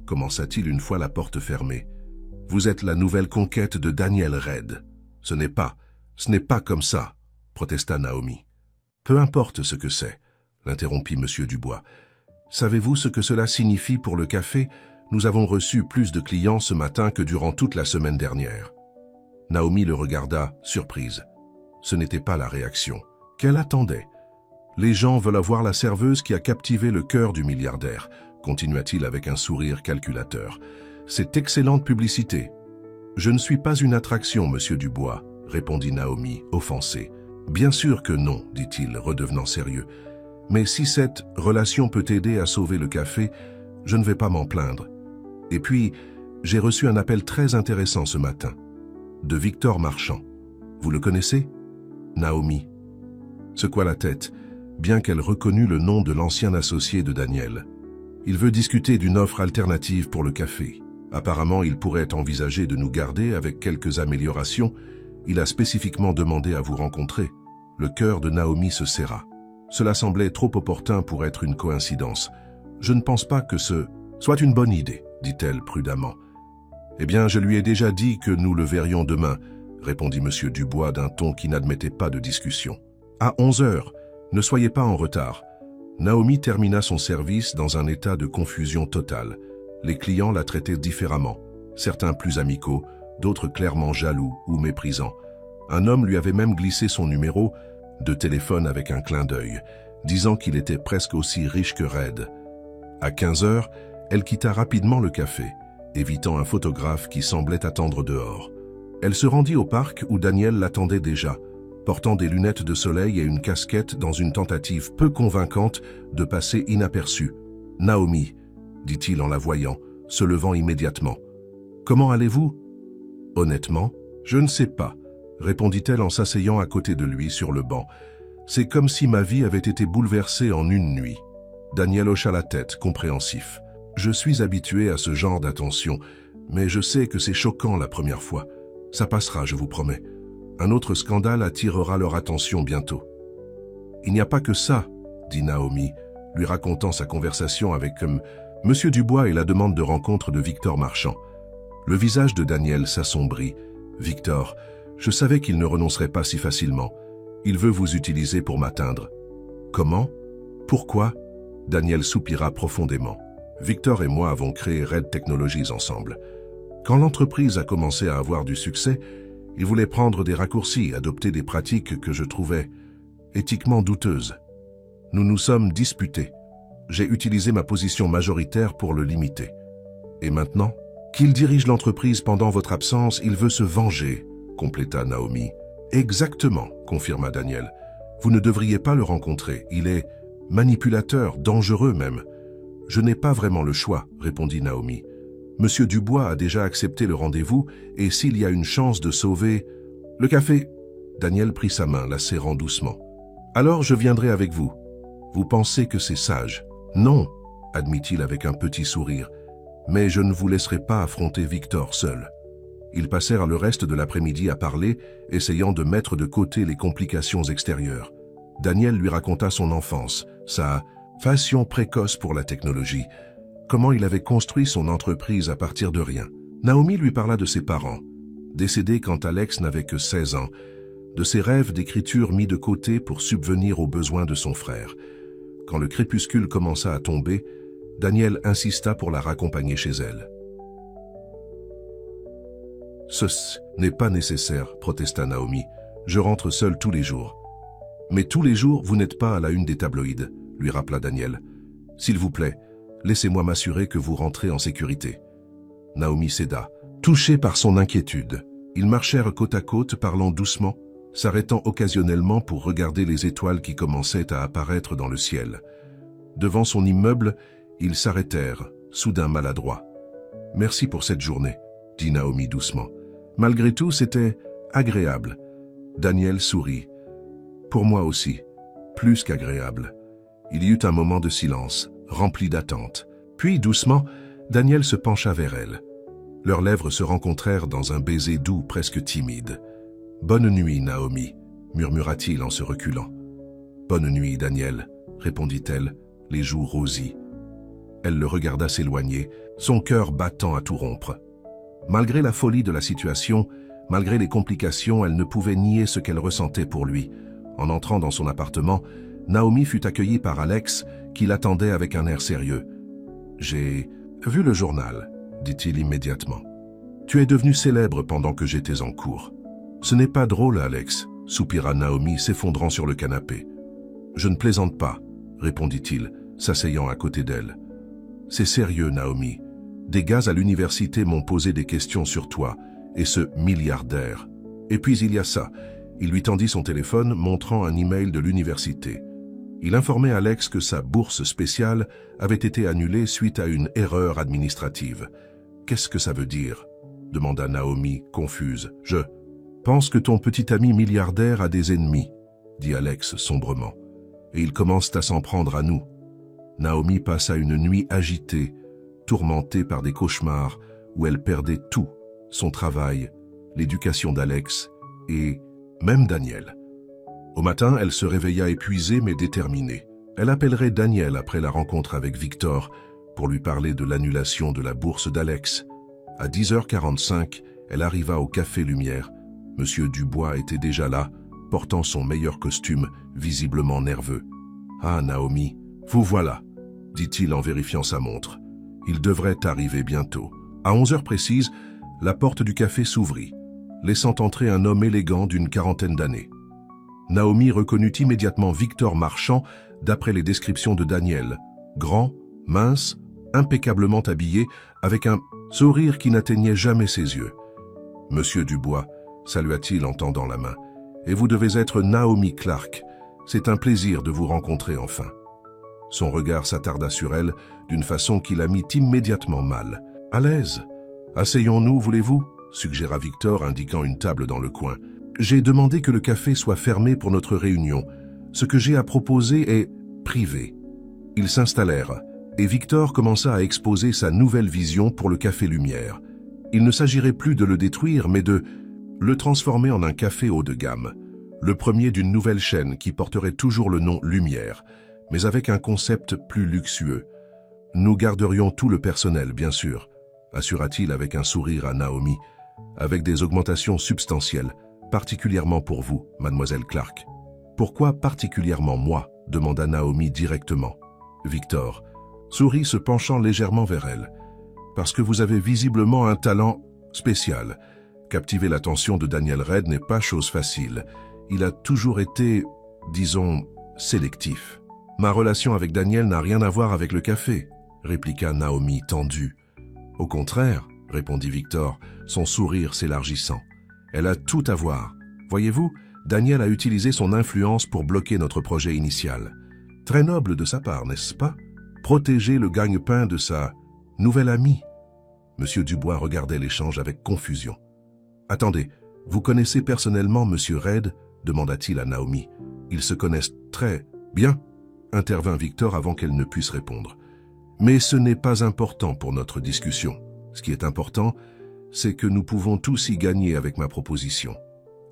commença-t-il une fois la porte fermée. « Vous êtes la nouvelle conquête de Daniel Red. »« Ce n'est pas comme ça » protesta Naomi. « Peu importe ce que c'est » l'interrompit M. Dubois. « Savez-vous ce que cela signifie pour le café? Nous avons reçu plus de clients ce matin que durant toute la semaine dernière. » Naomi le regarda, surprise. Ce n'était pas la réaction qu'elle attendait. « Les gens veulent avoir la serveuse qui a captivé le cœur du milliardaire », continua-t-il avec un sourire calculateur. « C'est excellente publicité. »« Je ne suis pas une attraction, monsieur Dubois, » répondit Naomi, offensée. « Bien sûr que non, dit-il, redevenant sérieux. Mais si cette relation peut aider à sauver le café, je ne vais pas m'en plaindre. Et puis, j'ai reçu un appel très intéressant ce matin, de Victor Marchand. Vous le connaissez? » Naomi secoua la tête, bien qu'elle reconnût le nom de l'ancien associé de Daniel. Il veut discuter d'une offre alternative pour le café. Apparemment, il pourrait envisager de nous garder avec quelques améliorations. Il a spécifiquement demandé à vous rencontrer. Le cœur de Naomi se serra. Cela semblait trop opportun pour être une coïncidence. Je ne pense pas que ce soit une bonne idée, dit-elle prudemment. Eh bien, je lui ai déjà dit que nous le verrions demain, répondit M. Dubois d'un ton qui n'admettait pas de discussion. À 11 heures, ne soyez pas en retard. Naomi termina son service dans un état de confusion totale. Les clients la traitaient différemment, certains plus amicaux, d'autres clairement jaloux ou méprisants. Un homme lui avait même glissé son numéro de téléphone avec un clin d'œil, disant qu'il était presque aussi riche que Red. À 15 heures, elle quitta rapidement le café, évitant un photographe qui semblait attendre dehors. Elle se rendit au parc où Daniel l'attendait déjà, portant des lunettes de soleil et une casquette dans une tentative peu convaincante de passer inaperçue. « Naomi » dit-il en la voyant, se levant immédiatement. « Comment allez-vous »« Honnêtement, je ne sais pas », répondit-elle en s'asseyant à côté de lui sur le banc. « C'est comme si ma vie avait été bouleversée en une nuit. » Daniel hocha la tête, compréhensif. « Je suis habitué à ce genre d'attention, mais je sais que c'est choquant la première fois. Ça passera, je vous promets. Un autre scandale attirera leur attention bientôt. »« Il n'y a pas que ça, » dit Naomi, lui racontant sa conversation avec Monsieur Dubois et la demande de rencontre de Victor Marchand. Le visage de Daniel s'assombrit. « Victor, je savais qu'il ne renoncerait pas si facilement. Il veut vous utiliser pour m'atteindre. »« Comment? Pourquoi ?» Daniel soupira profondément. « Victor et moi avons créé Red Technologies ensemble. Quand l'entreprise a commencé à avoir du succès, il voulait prendre des raccourcis, adopter des pratiques que je trouvais éthiquement douteuses. Nous nous sommes disputés. J'ai utilisé ma position majoritaire pour le limiter. Et maintenant, qu'il dirige l'entreprise pendant votre absence, il veut se venger, compléta Naomi. Exactement, confirma Daniel. Vous ne devriez pas le rencontrer. Il est manipulateur, dangereux même. Je n'ai pas vraiment le choix, répondit Naomi. Monsieur Dubois a déjà accepté le rendez-vous et s'il y a une chance de sauver... Le café... Daniel prit sa main, la serrant doucement. Alors je viendrai avec vous. Vous pensez que c'est sage? Non, admit-il avec un petit sourire. Mais je ne vous laisserai pas affronter Victor seul. Ils passèrent le reste de l'après-midi à parler, essayant de mettre de côté les complications extérieures. Daniel lui raconta son enfance, sa Passion précoce pour la technologie. Comment il avait construit son entreprise à partir de rien. Naomi lui parla de ses parents, décédés quand Alex n'avait que 16 ans, de ses rêves d'écriture mis de côté pour subvenir aux besoins de son frère. Quand le crépuscule commença à tomber, Daniel insista pour la raccompagner chez elle. « Ce n'est pas nécessaire, protesta Naomi. Je rentre seule tous les jours. »« Mais tous les jours, vous n'êtes pas à la une des tabloïds, » lui rappela Daniel. « S'il vous plaît, laissez-moi m'assurer que vous rentrez en sécurité. » Naomi céda, touchée par son inquiétude. Ils marchèrent côte à côte, parlant doucement, s'arrêtant occasionnellement pour regarder les étoiles qui commençaient à apparaître dans le ciel. Devant son immeuble, ils s'arrêtèrent, soudain maladroits. « Merci pour cette journée, » dit Naomi doucement. Malgré tout, c'était agréable. Daniel sourit. « Pour moi aussi, plus qu'agréable. » Il y eut un moment de silence, rempli d'attente. Puis, doucement, Daniel se pencha vers elle. Leurs lèvres se rencontrèrent dans un baiser doux, presque timide. « Bonne nuit, Naomi, » murmura-t-il en se reculant. « Bonne nuit, Daniel, » répondit-elle, les joues rosies. Elle le regarda s'éloigner, son cœur battant à tout rompre. Malgré la folie de la situation, malgré les complications, elle ne pouvait nier ce qu'elle ressentait pour lui. En entrant dans son appartement, Naomi fut accueillie par Alex, qui l'attendait avec un air sérieux. « J'ai vu le journal, » dit-il immédiatement. « Tu es devenu célèbre pendant que j'étais en cours. »« Ce n'est pas drôle, Alex, » soupira Naomi, s'effondrant sur le canapé. « Je ne plaisante pas, » répondit-il, s'asseyant à côté d'elle. « C'est sérieux, Naomi. Des gars à l'université m'ont posé des questions sur toi, et ce milliardaire. Et puis il y a ça. » Il lui tendit son téléphone, montrant un email de l'université. Il informait Alex que sa bourse spéciale avait été annulée suite à une erreur administrative. « Qu'est-ce que ça veut dire ?» demanda Naomi, confuse. « Je pense que ton petit ami milliardaire a des ennemis, » dit Alex sombrement. « Et ils commencent à s'en prendre à nous. » Naomi passa une nuit agitée, tourmentée par des cauchemars où elle perdait tout, son travail, l'éducation d'Alex et même Daniel. Au matin, elle se réveilla épuisée mais déterminée. Elle appellerait Daniel après la rencontre avec Victor pour lui parler de l'annulation de la bourse d'Alex. À 10h45, elle arriva au Café Lumière. Monsieur Dubois était déjà là, portant son meilleur costume, visiblement nerveux. « Ah, Naomi, vous voilà », dit-il en vérifiant sa montre. Il devrait arriver bientôt. À 11h précises, la porte du café s'ouvrit, laissant entrer un homme élégant d'une quarantaine d'années. Naomi reconnut immédiatement Victor Marchand d'après les descriptions de Daniel. Grand, mince, impeccablement habillé, avec un sourire qui n'atteignait jamais ses yeux. « Monsieur Dubois », salua-t-il en tendant la main, « et vous devez être Naomi Clark. C'est un plaisir de vous rencontrer enfin. » Son regard s'attarda sur elle d'une façon qui la mit immédiatement mal. « À l'aise. Asseyons-nous, voulez-vous » suggéra Victor, indiquant une table dans le coin. « J'ai demandé que le café soit fermé pour notre réunion. Ce que j'ai à proposer est privé. » Ils s'installèrent, et Victor commença à exposer sa nouvelle vision pour le Café Lumière. Il ne s'agirait plus de le détruire, mais de le transformer en un café haut de gamme, le premier d'une nouvelle chaîne qui porterait toujours le nom Lumière, mais avec un concept plus luxueux. « Nous garderions tout le personnel, bien sûr, » assura-t-il avec un sourire à Naomi, avec des augmentations substantielles, particulièrement pour vous, mademoiselle Clark. « Pourquoi particulièrement moi ?» demanda Naomi directement. Victor sourit, se penchant légèrement vers elle. « Parce que vous avez visiblement un talent spécial. Captiver l'attention de Daniel Red n'est pas chose facile. Il a toujours été, disons, sélectif. »« Ma relation avec Daniel n'a rien à voir avec le café, » répliqua Naomi tendue. « Au contraire, » répondit Victor, son sourire s'élargissant. « Elle a tout à voir. Voyez-vous, Daniel a utilisé son influence pour bloquer notre projet initial. Très noble de sa part, n'est-ce pas? Protéger le gagne-pain de sa nouvelle amie. » Monsieur Dubois regardait l'échange avec confusion. « Attendez, vous connaissez personnellement Monsieur Red ?» demanda-t-il à Naomi. « Ils se connaissent très bien ?» intervint Victor avant qu'elle ne puisse répondre. « Mais ce n'est pas important pour notre discussion. Ce qui est important, c'est que nous pouvons tous y gagner avec ma proposition. »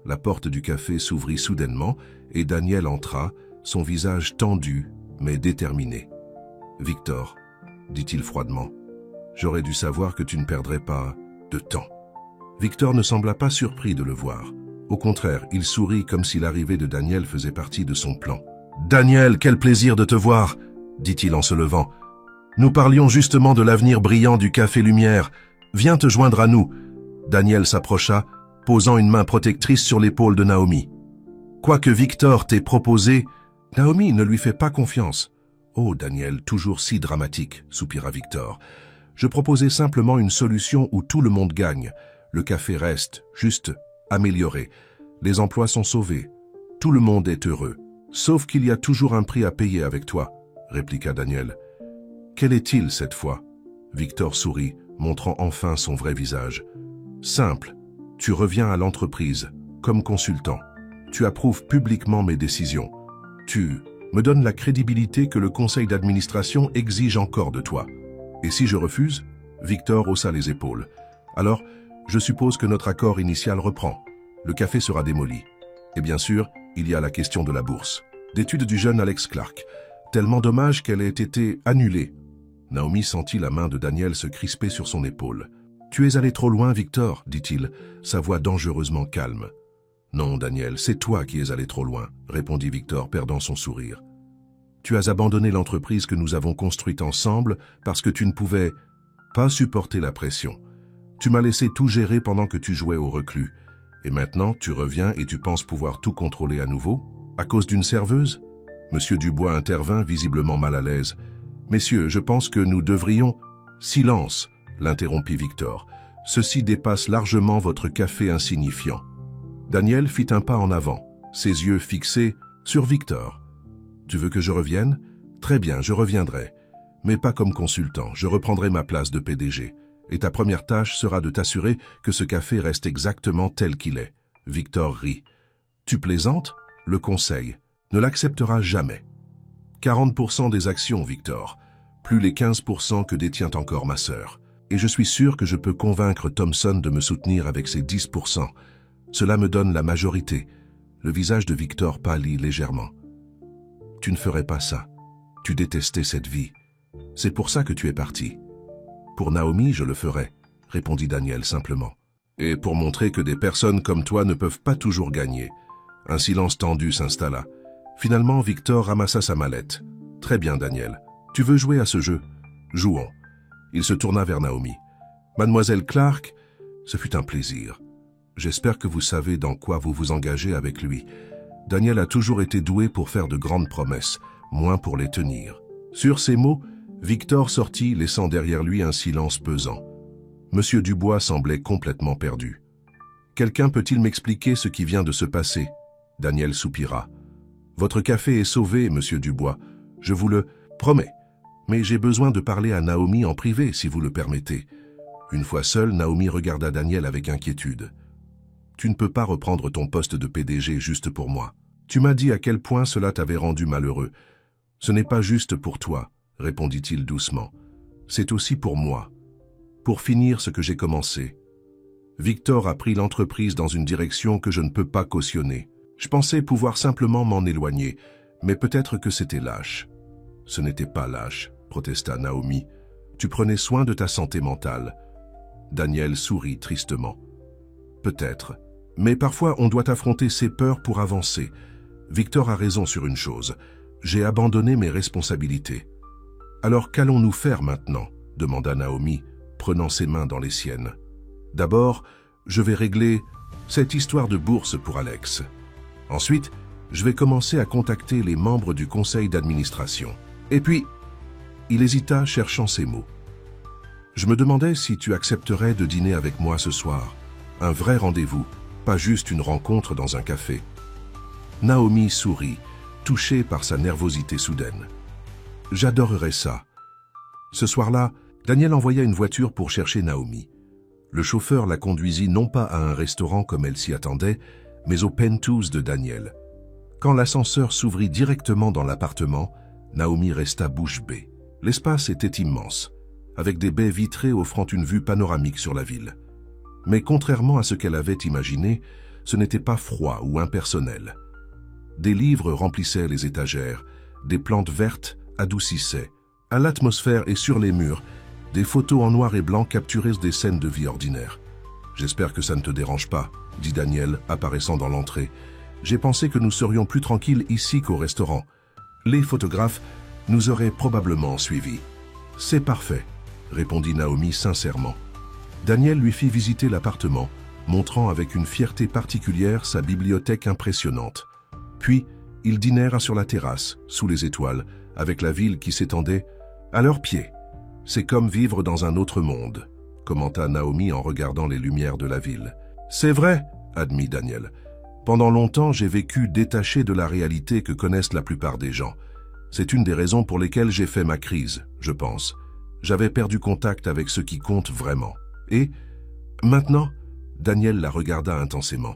La porte du café s'ouvrit soudainement et Daniel entra, son visage tendu mais déterminé. Victor, dit-il froidement, j'aurais dû savoir que tu ne perdrais pas de temps. Victor ne sembla pas surpris de le voir. Au contraire, il sourit comme si l'arrivée de Daniel faisait partie de son plan. « Daniel, quel plaisir de te voir !» dit-il en se levant. « Nous parlions justement de l'avenir brillant du Café Lumière. Viens te joindre à nous. » Daniel s'approcha, posant une main protectrice sur l'épaule de Naomi. « Quoi que Victor t'ait proposé, Naomi ne lui fait pas confiance. »« Oh, Daniel, toujours si dramatique, » soupira Victor. « Je proposais simplement une solution où tout le monde gagne. Le café reste, juste amélioré. Les emplois sont sauvés. Tout le monde est heureux. Sauf qu'il y a toujours un prix à payer avec toi, » répliqua Daniel. « Quel est-il cette fois ?» Victor sourit, montrant enfin son vrai visage. « Simple. Tu reviens à l'entreprise, comme consultant. Tu approuves publiquement mes décisions. Tu me donnes la crédibilité que le conseil d'administration exige encore de toi. Et si je refuse ?» Victor haussa les épaules. « Alors, je suppose que notre accord initial reprend. Le café sera démoli. Et bien sûr, il y a la question de la bourse. D'études du jeune Alex Clark. Tellement dommage qu'elle ait été annulée. » Naomi sentit la main de Daniel se crisper sur son épaule. « Tu es allé trop loin, Victor, » dit-il, sa voix dangereusement calme. « Non, Daniel, c'est toi qui es allé trop loin, » répondit Victor, perdant son sourire. « Tu as abandonné l'entreprise que nous avons construite ensemble parce que tu ne pouvais pas supporter la pression. Tu m'as laissé tout gérer pendant que tu jouais au reclus. Et maintenant, tu reviens et tu penses pouvoir tout contrôler à nouveau? À cause d'une serveuse ?» Monsieur Dubois intervint, visiblement mal à l'aise. « Messieurs, je pense que nous devrions... » « Silence !» l'interrompit Victor. « Ceci dépasse largement votre café insignifiant. » Daniel fit un pas en avant, ses yeux fixés sur Victor. « Tu veux que je revienne? Très bien, je reviendrai. Mais pas comme consultant, je reprendrai ma place de PDG. Et ta première tâche sera de t'assurer que ce café reste exactement tel qu'il est. » Victor rit. « Tu plaisantes? Le conseil ne l'acceptera jamais. 40% des actions, Victor, plus les 15% que détient encore ma sœur. Et je suis sûr que je peux convaincre Thomson de me soutenir avec ses 10%. Cela me donne la majorité. » Le visage de Victor pâlit légèrement. « Tu ne ferais pas ça. Tu détestais cette vie. C'est pour ça que tu es parti. »« Pour Naomi, je le ferai, » répondit Daniel simplement. « Et pour montrer que des personnes comme toi ne peuvent pas toujours gagner. » Un silence tendu s'installa. Finalement, Victor ramassa sa mallette. « Très bien, Daniel. Tu veux jouer à ce jeu? Jouons. » Il se tourna vers Naomi. « Mademoiselle Clark, ce fut un plaisir. J'espère que vous savez dans quoi vous vous engagez avec lui. Daniel a toujours été doué pour faire de grandes promesses, moins pour les tenir. » Sur ces mots, Victor sortit, laissant derrière lui un silence pesant. Monsieur Dubois semblait complètement perdu. « Quelqu'un peut-il m'expliquer ce qui vient de se passer ?» Daniel soupira. « Votre café est sauvé, monsieur Dubois. Je vous le promets. Mais j'ai besoin de parler à Naomi en privé, si vous le permettez. » Une fois seule, Naomi regarda Daniel avec inquiétude. « Tu ne peux pas reprendre ton poste de PDG juste pour moi. Tu m'as dit à quel point cela t'avait rendu malheureux. Ce n'est pas juste pour toi, » répondit-il doucement. « C'est aussi pour moi. Pour finir ce que j'ai commencé. Victor a pris l'entreprise dans une direction que je ne peux pas cautionner. Je pensais pouvoir simplement m'en éloigner, mais peut-être que c'était lâche. » « Ce n'était pas lâche, » protesta Naomi. « Tu prenais soin de ta santé mentale. » Daniel sourit tristement. « Peut-être. Mais parfois on doit affronter ses peurs pour avancer. Victor a raison sur une chose. J'ai abandonné mes responsabilités. »« Alors qu'allons-nous faire maintenant ?» demanda Naomi, prenant ses mains dans les siennes. « D'abord, je vais régler cette histoire de bourse pour Alex. Ensuite, je vais commencer à contacter les membres du conseil d'administration. Et puis, il hésita, cherchant ses mots. Je me demandais si tu accepterais de dîner avec moi ce soir. Un vrai rendez-vous, pas juste une rencontre dans un café. » Naomi sourit, touchée par sa nervosité soudaine. « J'adorerais ça. » Ce soir-là, Daniel envoya une voiture pour chercher Naomi. Le chauffeur la conduisit non pas à un restaurant comme elle s'y attendait, mais au penthouse de Daniel. Quand l'ascenseur s'ouvrit directement dans l'appartement, Naomi resta bouche bée. L'espace était immense, avec des baies vitrées offrant une vue panoramique sur la ville. Mais contrairement à ce qu'elle avait imaginé, ce n'était pas froid ou impersonnel. Des livres remplissaient les étagères, des plantes vertes adoucissaient, À l'atmosphère et sur les murs, des photos en noir et blanc capturaient des scènes de vie ordinaire. « J'espère que ça ne te dérange pas », dit Daniel, apparaissant dans l'entrée. « J'ai pensé que nous serions plus tranquilles ici qu'au restaurant. Les photographes nous auraient probablement suivis. »« C'est parfait », répondit Naomi sincèrement. Daniel lui fit visiter l'appartement, montrant avec une fierté particulière sa bibliothèque impressionnante. Puis, ils dînèrent sur la terrasse, sous les étoiles, avec la ville qui s'étendait à leurs pieds. « C'est comme vivre dans un autre monde », commenta Naomi en regardant les lumières de la ville. « C'est vrai », admit Daniel. « Pendant longtemps, j'ai vécu détaché de la réalité que connaissent la plupart des gens. C'est une des raisons pour lesquelles j'ai fait ma crise, je pense. J'avais perdu contact avec ce qui compte vraiment. Et maintenant, Daniel la regarda intensément.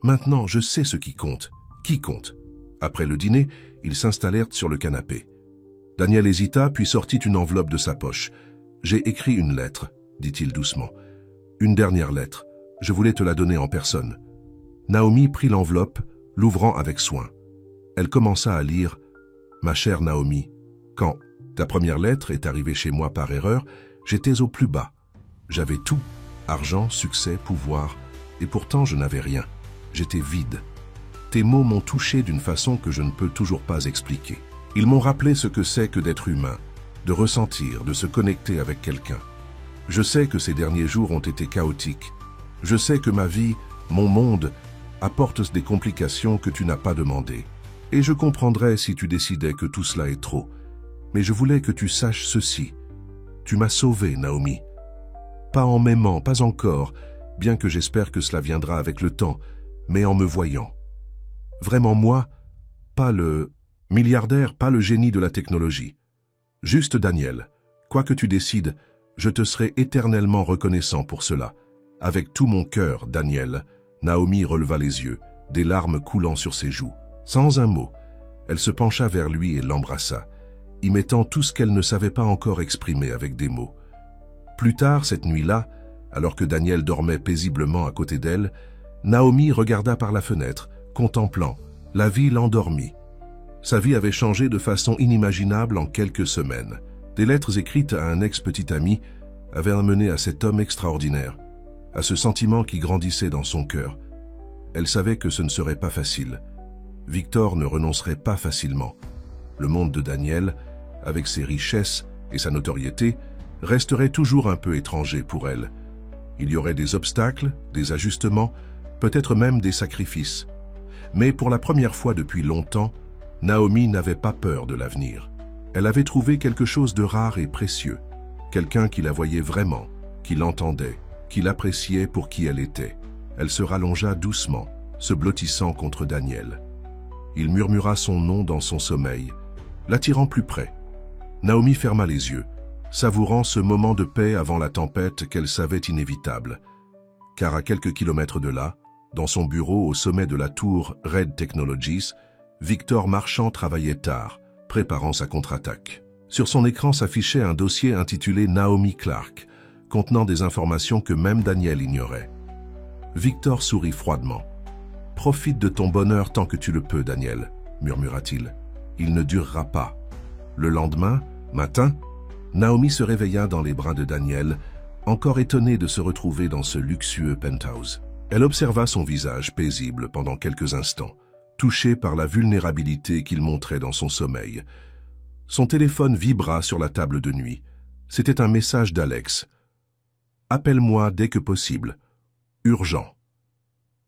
Maintenant, je sais ce qui compte. Qui compte ? Après le dîner, ils s'installèrent sur le canapé. Daniel hésita, puis sortit une enveloppe de sa poche. « J'ai écrit une lettre, » dit-il doucement. « Une dernière lettre. Je voulais te la donner en personne. » Naomi prit l'enveloppe, l'ouvrant avec soin. Elle commença à lire « Ma chère Naomi, quand ta première lettre est arrivée chez moi par erreur, j'étais au plus bas. J'avais tout, argent, succès, pouvoir, et pourtant je n'avais rien. J'étais vide. Tes mots m'ont touché d'une façon que je ne peux toujours pas expliquer. Ils m'ont rappelé ce que c'est que d'être humain, de ressentir, de se connecter avec quelqu'un. Je sais que ces derniers jours ont été chaotiques. Je sais que ma vie, mon monde, apporte des complications que tu n'as pas demandées. Et je comprendrais si tu décidais que tout cela est trop. Mais je voulais que tu saches ceci. Tu m'as sauvé, Naomi. Pas en m'aimant, pas encore, bien que j'espère que cela viendra avec le temps, mais en me voyant. Vraiment moi, pas le milliardaire, pas le génie de la technologie. Juste Daniel. Quoi que tu décides, je te serai éternellement reconnaissant pour cela. Avec tout mon cœur, Daniel. Naomi releva les yeux, des larmes coulant sur ses joues. Sans un mot, elle se pencha vers lui et l'embrassa, y mettant tout ce qu'elle ne savait pas encore exprimer avec des mots. Plus tard, cette nuit-là, alors que Daniel dormait paisiblement à côté d'elle, Naomi regarda par la fenêtre, contemplant la ville endormie. Sa vie avait changé de façon inimaginable en quelques semaines. Des lettres écrites à un ex-petit ami avaient amené à cet homme extraordinaire, à ce sentiment qui grandissait dans son cœur. Elle savait que ce ne serait pas facile. Victor ne renoncerait pas facilement. Le monde de Daniel, avec ses richesses et sa notoriété, resterait toujours un peu étranger pour elle. Il y aurait des obstacles, des ajustements, peut-être même des sacrifices. Mais pour la première fois depuis longtemps, Naomi n'avait pas peur de l'avenir. Elle avait trouvé quelque chose de rare et précieux, quelqu'un qui la voyait vraiment, qui l'entendait, qui l'appréciait pour qui elle était. Elle se rallongea doucement, se blottissant contre Daniel. Il murmura son nom dans son sommeil, l'attirant plus près. Naomi ferma les yeux, savourant ce moment de paix avant la tempête qu'elle savait inévitable. Car à quelques kilomètres de là, dans son bureau au sommet de la tour Red Technologies, Victor Marchand travaillait tard, préparant sa contre-attaque. Sur son écran s'affichait un dossier intitulé Naomi Clark, contenant des informations que même Daniel ignorait. Victor sourit froidement. « Profite de ton bonheur tant que tu le peux, Daniel, » murmura-t-il. « Il ne durera pas. » Le lendemain, matin, Naomi se réveilla dans les bras de Daniel, encore étonnée de se retrouver dans ce luxueux penthouse. Elle observa son visage paisible pendant quelques instants, touchée par la vulnérabilité qu'il montrait dans son sommeil. Son téléphone vibra sur la table de nuit. C'était un message d'Alex. « Appelle-moi dès que possible. Urgent. »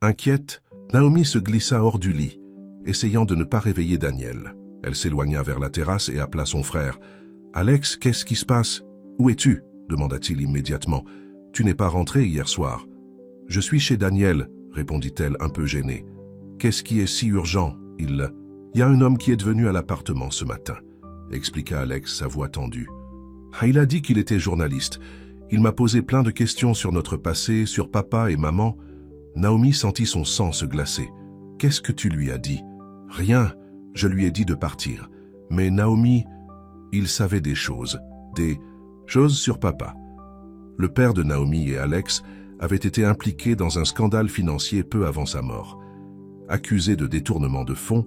Inquiète, Naomi se glissa hors du lit, essayant de ne pas réveiller Daniel. Elle s'éloigna vers la terrasse et appela son frère. « Alex, qu'est-ce qui se passe? Où es-tu » demanda-t-il immédiatement. « Tu n'es pas rentré hier soir. »« Je suis chez Daniel, » répondit-elle un peu gênée. « Qu'est-ce qui est si urgent? Il y a un homme qui est venu à l'appartement ce matin, » expliqua Alex, sa voix tendue. « Il a dit qu'il était journaliste. Il m'a posé plein de questions sur notre passé, sur papa et maman. » Naomi sentit son sang se glacer. « Qu'est-ce que tu lui as dit? »« Rien. Je lui ai dit de partir. Mais Naomi, il savait des choses sur papa. » Le père de Naomi et Alex avaient été impliqués dans un scandale financier peu avant sa mort. Accusé de détournement de fonds,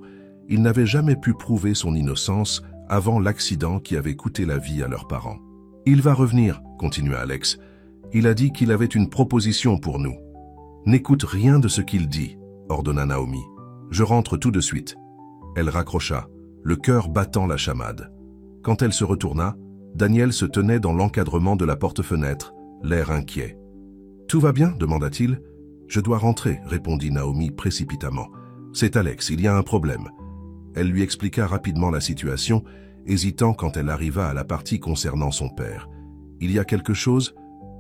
il n'avait jamais pu prouver son innocence avant l'accident qui avait coûté la vie à leurs parents. « Il va revenir, » continua Alex. « Il a dit qu'il avait une proposition pour nous. »« N'écoute rien de ce qu'il dit, » ordonna Naomi. « Je rentre tout de suite. » Elle raccrocha, le cœur battant la chamade. Quand elle se retourna, Daniel se tenait dans l'encadrement de la porte-fenêtre, l'air inquiet. « Tout va bien ?» demanda-t-il. « Je dois rentrer, » répondit Naomi précipitamment. « C'est Alex, il y a un problème. » Elle lui expliqua rapidement la situation, hésitant quand elle arriva à la partie concernant son père. « Il y a quelque chose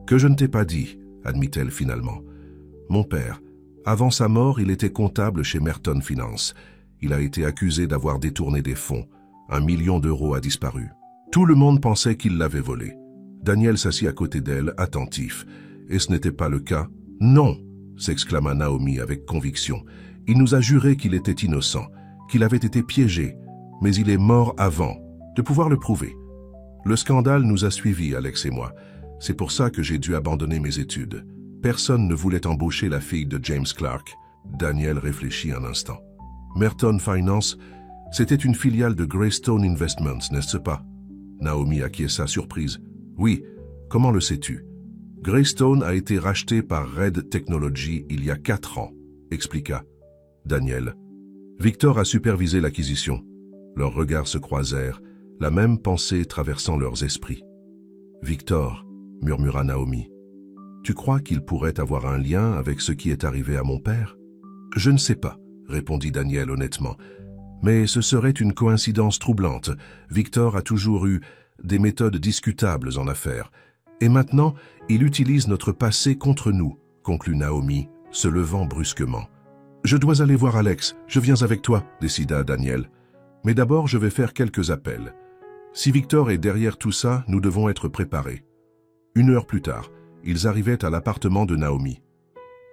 que je ne t'ai pas dit, » admit-elle finalement. « Mon père, avant sa mort, il était comptable chez Merton Finance. Il a été accusé d'avoir détourné des fonds. 1 million d'euros a disparu. Tout le monde pensait qu'il l'avait volé. » Daniel s'assit à côté d'elle, attentif. « Et ce n'était pas le cas ?»« Non !» s'exclama Naomi avec conviction. « Il nous a juré qu'il était innocent, qu'il avait été piégé, mais il est mort avant de pouvoir le prouver. Le scandale nous a suivis, Alex et moi. C'est pour ça que j'ai dû abandonner mes études. Personne ne voulait embaucher la fille de James Clark. » Daniel réfléchit un instant. « Merton Finance, c'était une filiale de Greystone Investments, n'est-ce pas ?» Naomi acquiesça surprise. « Oui, comment le sais-tu ?»« Greystone a été racheté par Red Technology il y a 4 ans, » expliqua Daniel. Victor a supervisé l'acquisition. Leurs regards se croisèrent, la même pensée traversant leurs esprits. « Victor, » murmura Naomi, « tu crois qu'il pourrait avoir un lien avec ce qui est arrivé à mon père ?»« Je ne sais pas, » répondit Daniel honnêtement. « Mais ce serait une coïncidence troublante. Victor a toujours eu des méthodes discutables en affaires. Et maintenant, il utilise notre passé contre nous, » conclut Naomi, se levant brusquement. « Je dois aller voir Alex, je viens avec toi, » décida Daniel. « Mais d'abord, je vais faire quelques appels. Si Victor est derrière tout ça, nous devons être préparés. » 1 heure plus tard, ils arrivaient à l'appartement de Naomi.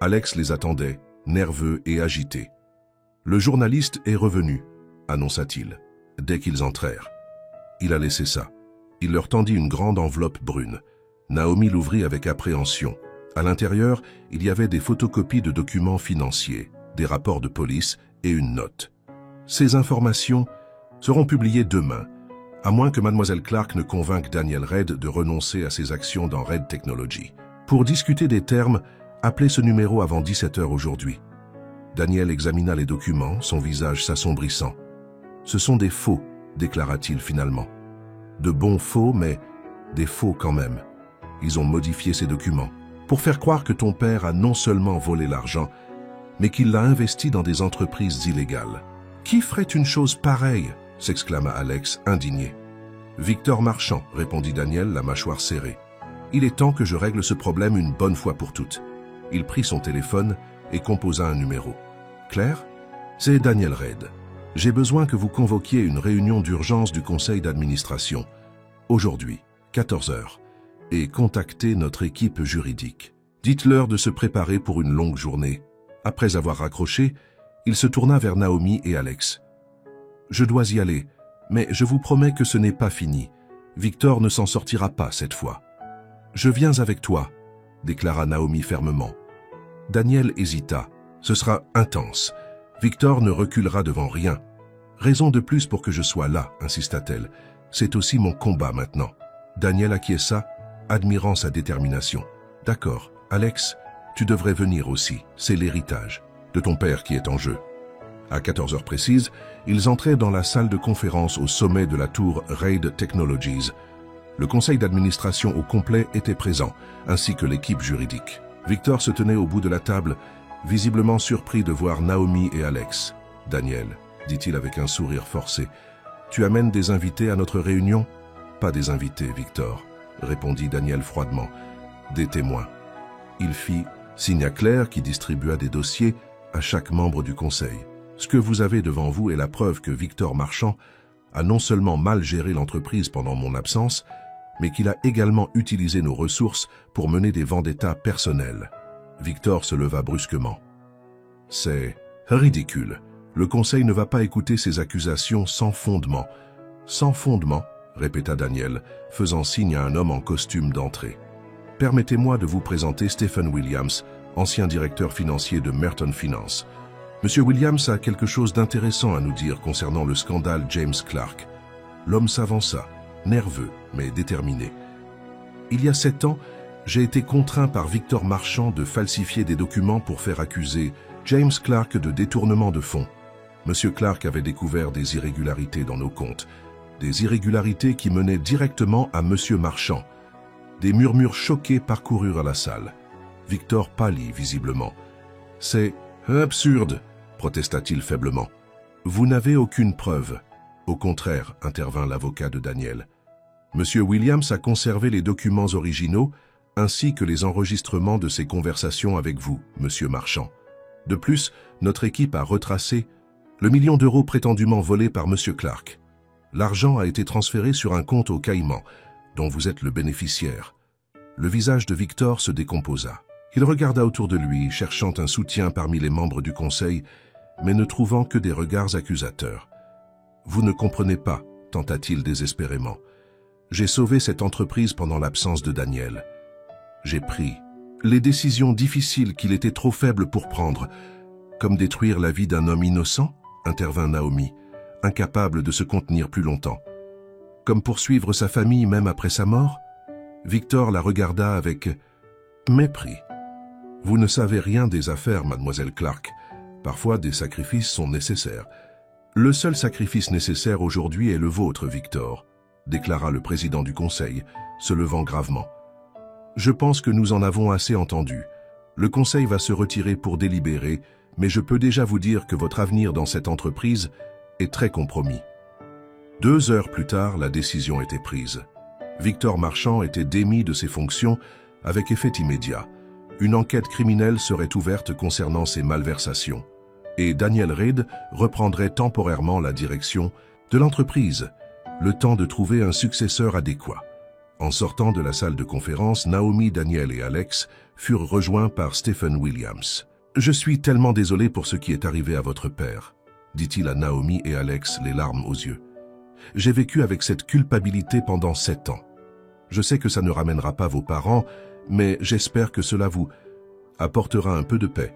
Alex les attendait, nerveux et agité. « Le journaliste est revenu, » annonça-t-il, dès qu'ils entrèrent. Il a laissé ça. Il leur tendit une grande enveloppe brune. Naomi l'ouvrit avec appréhension. À l'intérieur, il y avait des photocopies de documents financiers, des rapports de police et une note. Ces informations seront publiées demain, à moins que Mademoiselle Clark ne convainque Daniel Red de renoncer à ses actions dans Red Technology. Pour discuter des termes, appelez ce numéro avant 17 h aujourd'hui. Daniel examina les documents, son visage s'assombrissant. « Ce sont des faux, » déclara-t-il finalement. « De bons faux, mais des faux quand même. Ils ont modifié ces documents pour faire croire que ton père a non seulement volé l'argent, mais qu'il l'a investi dans des entreprises illégales. »« Qui ferait une chose pareille ?» s'exclama Alex, indigné. « Victor Marchand, » répondit Daniel, la mâchoire serrée. « Il est temps que je règle ce problème une bonne fois pour toutes. » Il prit son téléphone et composa un numéro. « Claire, c'est Daniel Red. J'ai besoin que vous convoquiez une réunion d'urgence du conseil d'administration. Aujourd'hui, 14 h, et contactez notre équipe juridique. Dites-leur de se préparer pour une longue journée. » Après avoir raccroché, il se tourna vers Naomi et Alex. « Je dois y aller, mais je vous promets que ce n'est pas fini. Victor ne s'en sortira pas cette fois. »« Je viens avec toi, » déclara Naomi fermement. Daniel hésita. « Ce sera intense. Victor ne reculera devant rien. »« Raison de plus pour que je sois là, » insista-t-elle. « C'est aussi mon combat maintenant. » Daniel acquiesça, admirant sa détermination. « D'accord, Alex, tu devrais venir aussi. C'est l'héritage de ton père qui est en jeu. » À 14 h précises, ils entraient dans la salle de conférence au sommet de la tour Raid Technologies. Le conseil d'administration au complet était présent, ainsi que l'équipe juridique. Victor se tenait au bout de la table, visiblement surpris de voir Naomi et Alex. « Daniel, » dit-il avec un sourire forcé, « tu amènes des invités à notre réunion ?»« Pas des invités, Victor, » répondit Daniel froidement, « des témoins. » Il fit signe à Claire qui distribua des dossiers à chaque membre du conseil. Ce que vous avez devant vous est la preuve que Victor Marchand a non seulement mal géré l'entreprise pendant mon absence, mais qu'il a également utilisé nos ressources pour mener des vendettas personnels. Victor se leva brusquement. « C'est ridicule. Le conseil ne va pas écouter ces accusations sans fondement. »« Sans fondement ?» répéta Daniel, faisant signe à un homme en costume d'entrée. « Permettez-moi de vous présenter Stephen Williams, ancien directeur financier de Merton Finance. Monsieur Williams a quelque chose d'intéressant à nous dire concernant le scandale James Clark. » L'homme s'avança, nerveux mais déterminé. Il y a 7 ans, j'ai été contraint par Victor Marchand de falsifier des documents pour faire accuser James Clark de détournement de fonds. Monsieur Clark avait découvert des irrégularités dans nos comptes, des irrégularités qui menaient directement à Monsieur Marchand. Des murmures choqués parcoururent la salle. Victor pâlit visiblement. « C'est absurde !» protesta-t-il faiblement. « Vous n'avez aucune preuve. » Au contraire, intervint l'avocat de Daniel. Monsieur Williams a conservé les documents originaux ainsi que les enregistrements de ses conversations avec vous, Monsieur Marchand. De plus, notre équipe a retracé le million d'euros prétendument volé par Monsieur Clark. L'argent a été transféré sur un compte au Caïman, dont vous êtes le bénéficiaire. Le visage de Victor se décomposa. Il regarda autour de lui, cherchant un soutien parmi les membres du conseil, mais ne trouvant que des regards accusateurs. « Vous ne comprenez pas, tenta-t-il désespérément. J'ai sauvé cette entreprise pendant l'absence de Daniel. J'ai pris les décisions difficiles qu'il était trop faible pour prendre, comme détruire la vie d'un homme innocent, intervint Naomi, incapable de se contenir plus longtemps. Comme poursuivre sa famille même après sa mort? Victor la regarda avec mépris. Vous ne savez rien des affaires, mademoiselle Clark. Parfois, des sacrifices sont nécessaires. Le seul sacrifice nécessaire aujourd'hui est le vôtre, Victor, déclara le président du conseil, se levant gravement. Je pense que nous en avons assez entendu. Le conseil va se retirer pour délibérer, mais je peux déjà vous dire que votre avenir dans cette entreprise est très compromis. 2 heures plus tard, la décision était prise. Victor Marchand était démis de ses fonctions avec effet immédiat. Une enquête criminelle serait ouverte concernant ses malversations. Et Daniel Reid reprendrait temporairement la direction de l'entreprise, le temps de trouver un successeur adéquat. En sortant de la salle de conférence, Naomi, Daniel et Alex furent rejoints par Stephen Williams. « Je suis tellement désolé pour ce qui est arrivé à votre père », dit-il à Naomi et Alex, les larmes aux yeux. « J'ai vécu avec cette culpabilité pendant 7 ans. Je sais que ça ne ramènera pas vos parents, mais j'espère que cela vous apportera un peu de paix.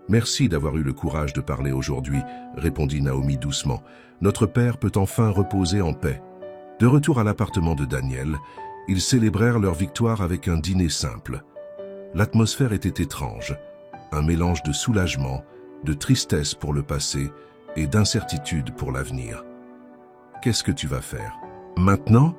Merci d'avoir eu le courage de parler aujourd'hui, répondit Naomi doucement. Notre père peut enfin reposer en paix. De retour à l'appartement de Daniel, ils célébrèrent leur victoire avec un dîner simple. L'atmosphère était étrange, un mélange de soulagement, de tristesse pour le passé et d'incertitude pour l'avenir. « Qu'est-ce que tu vas faire? Maintenant ?»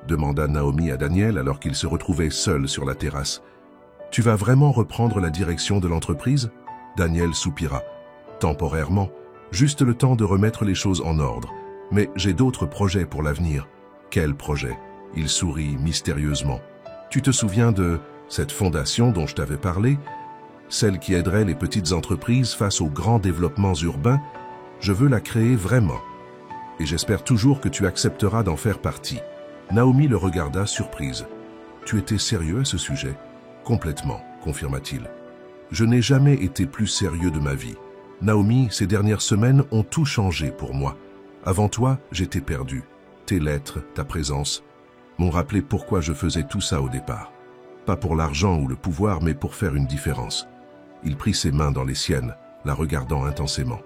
demanda Naomi à Daniel alors qu'ils se retrouvaient seuls sur la terrasse. « Tu vas vraiment reprendre la direction de l'entreprise ?» Daniel soupira. « Temporairement, juste le temps de remettre les choses en ordre. Mais j'ai d'autres projets pour l'avenir. »« Quels projets ?» Il sourit mystérieusement. « Tu te souviens de cette fondation dont je t'avais parlé? Celle qui aiderait les petites entreprises face aux grands développements urbains? Je veux la créer vraiment. Et j'espère toujours que tu accepteras d'en faire partie. » Naomi le regarda surprise. « Tu étais sérieux à ce sujet ?»« Complètement, confirma-t-il. Je n'ai jamais été plus sérieux de ma vie. Naomi, ces dernières semaines ont tout changé pour moi. Avant toi, j'étais perdu. Tes lettres, ta présence, m'ont rappelé pourquoi je faisais tout ça au départ. Pas pour l'argent ou le pouvoir, mais pour faire une différence. » Il prit ses mains dans les siennes, la regardant intensément.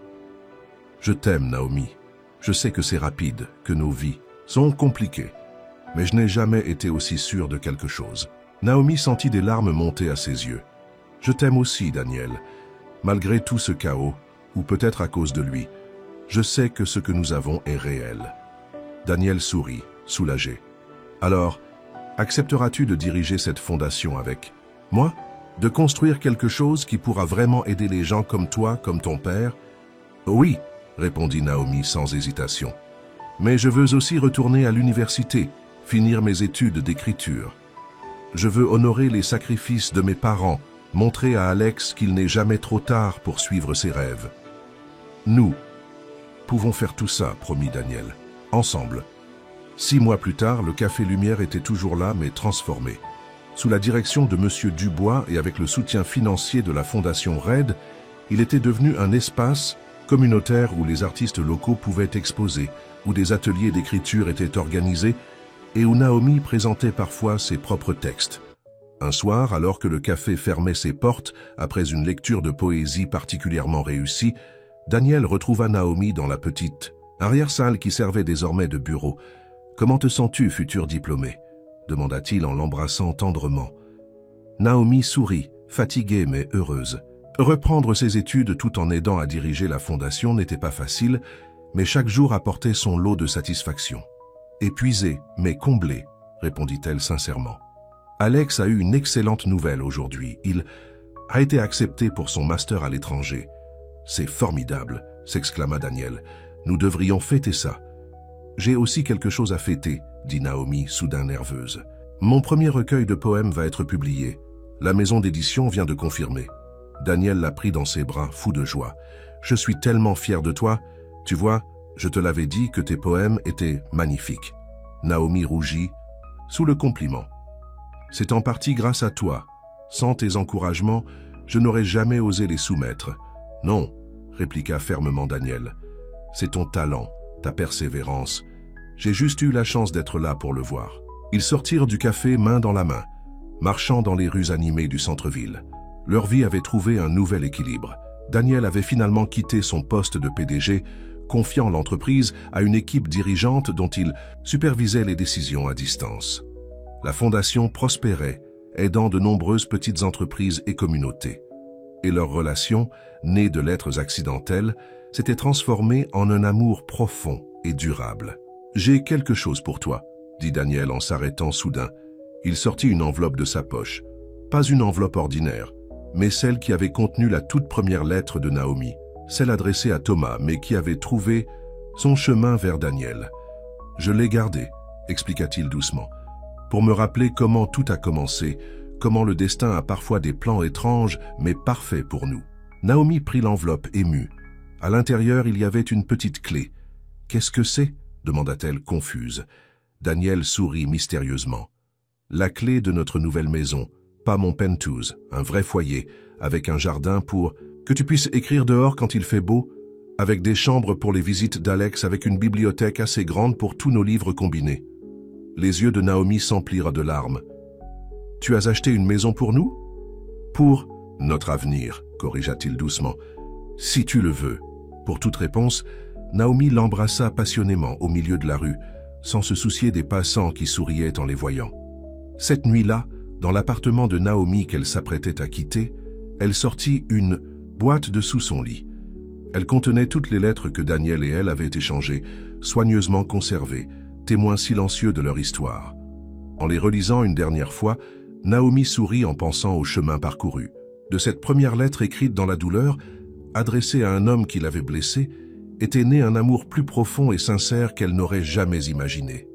« Je t'aime, Naomi. Je sais que c'est rapide, que nos vies sont compliquées. Mais je n'ai jamais été aussi sûr de quelque chose. » Naomi sentit des larmes monter à ses yeux. « Je t'aime aussi, Daniel. Malgré tout ce chaos, ou peut-être à cause de lui, je sais que ce que nous avons est réel. » Daniel sourit, soulagé. « Alors, accepteras-tu de diriger cette fondation avec moi? De construire quelque chose qui pourra vraiment aider les gens comme toi, comme ton père? »« Oui, » répondit Naomi sans hésitation. « Mais je veux aussi retourner à l'université, finir mes études d'écriture. Je veux honorer les sacrifices de mes parents, montrer à Alex qu'il n'est jamais trop tard pour suivre ses rêves. Nous pouvons faire tout ça, promit Daniel, ensemble. » 6 mois plus tard, le Café Lumière était toujours là, mais transformé. Sous la direction de M. Dubois et avec le soutien financier de la Fondation RED, il était devenu un espace communautaire où les artistes locaux pouvaient exposer, où des ateliers d'écriture étaient organisés et où Naomi présentait parfois ses propres textes. Un soir, alors que le café fermait ses portes après une lecture de poésie particulièrement réussie, Daniel retrouva Naomi dans la petite arrière-salle qui servait désormais de bureau. Comment te sens-tu, futur diplômé? Demanda-t-il en l'embrassant tendrement. Naomi sourit, fatiguée mais heureuse. Reprendre ses études tout en aidant à diriger la fondation n'était pas facile, mais chaque jour apportait son lot de satisfaction. Épuisée, mais comblée, répondit-elle sincèrement. Alex a eu une excellente nouvelle aujourd'hui. Il a été accepté pour son master à l'étranger. C'est formidable, s'exclama Daniel. Nous devrions fêter ça. J'ai aussi quelque chose à fêter, dit Naomi, soudain nerveuse. Mon premier recueil de poèmes va être publié. La maison d'édition vient de confirmer. Daniel l'a pris dans ses bras, fou de joie. Je suis tellement fier de toi. Tu vois, je te l'avais dit que tes poèmes étaient magnifiques. Naomi rougit, sous le compliment. C'est en partie grâce à toi. Sans tes encouragements, je n'aurais jamais osé les soumettre. Non, répliqua fermement Daniel. C'est ton talent, ta persévérance. J'ai juste eu la chance d'être là pour le voir. Ils sortirent du café main dans la main, marchant dans les rues animées du centre-ville. Leur vie avait trouvé un nouvel équilibre. Daniel avait finalement quitté son poste de PDG, confiant l'entreprise à une équipe dirigeante dont il supervisait les décisions à distance. La fondation prospérait, aidant de nombreuses petites entreprises et communautés. Et leur relation, née de lettres accidentelles, s'était transformée en un amour profond et durable. « J'ai quelque chose pour toi », dit Daniel en s'arrêtant soudain. Il sortit une enveloppe de sa poche. Pas une enveloppe ordinaire, mais celle qui avait contenu la toute première lettre de Naomi, celle adressée à Thomas, mais qui avait trouvé son chemin vers Daniel. « Je l'ai gardée », expliqua-t-il doucement, « pour me rappeler comment tout a commencé, comment le destin a parfois des plans étranges, mais parfaits pour nous. » Naomi prit l'enveloppe émue. À l'intérieur, il y avait une petite clé. « Qu'est-ce que c'est » demanda-t-elle confuse. Daniel sourit mystérieusement. « La clé de notre nouvelle maison, pas mon penthouse, un vrai foyer, avec un jardin pour que tu puisses écrire dehors quand il fait beau, avec des chambres pour les visites d'Alex, avec une bibliothèque assez grande pour tous nos livres combinés. » Les yeux de Naomi s'emplirent de larmes. « Tu as acheté une maison pour nous ?»« Pour notre avenir, » corrigea-t-il doucement. « Si tu le veux. » Pour toute réponse, Naomi l'embrassa passionnément au milieu de la rue, sans se soucier des passants qui souriaient en les voyant. Cette nuit-là, dans l'appartement de Naomi qu'elle s'apprêtait à quitter, elle sortit une boîte de sous son lit. Elle contenait toutes les lettres que Daniel et elle avaient échangées, soigneusement conservées, témoins silencieux de leur histoire. En les relisant une dernière fois, Naomi sourit en pensant au chemin parcouru. De cette première lettre écrite dans la douleur, adressée à un homme qui l'avait blessée, était né un amour plus profond et sincère qu'elle n'aurait jamais imaginé.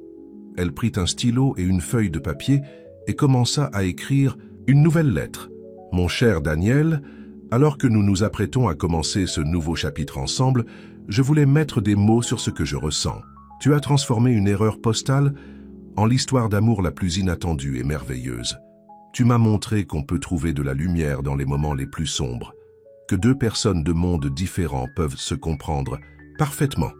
Elle prit un stylo et une feuille de papier et commença à écrire une nouvelle lettre. « Mon cher Daniel, alors que nous nous apprêtons à commencer ce nouveau chapitre ensemble, je voulais mettre des mots sur ce que je ressens. Tu as transformé une erreur postale en l'histoire d'amour la plus inattendue et merveilleuse. Tu m'as montré qu'on peut trouver de la lumière dans les moments les plus sombres, que deux personnes de mondes différents peuvent se comprendre parfaitement,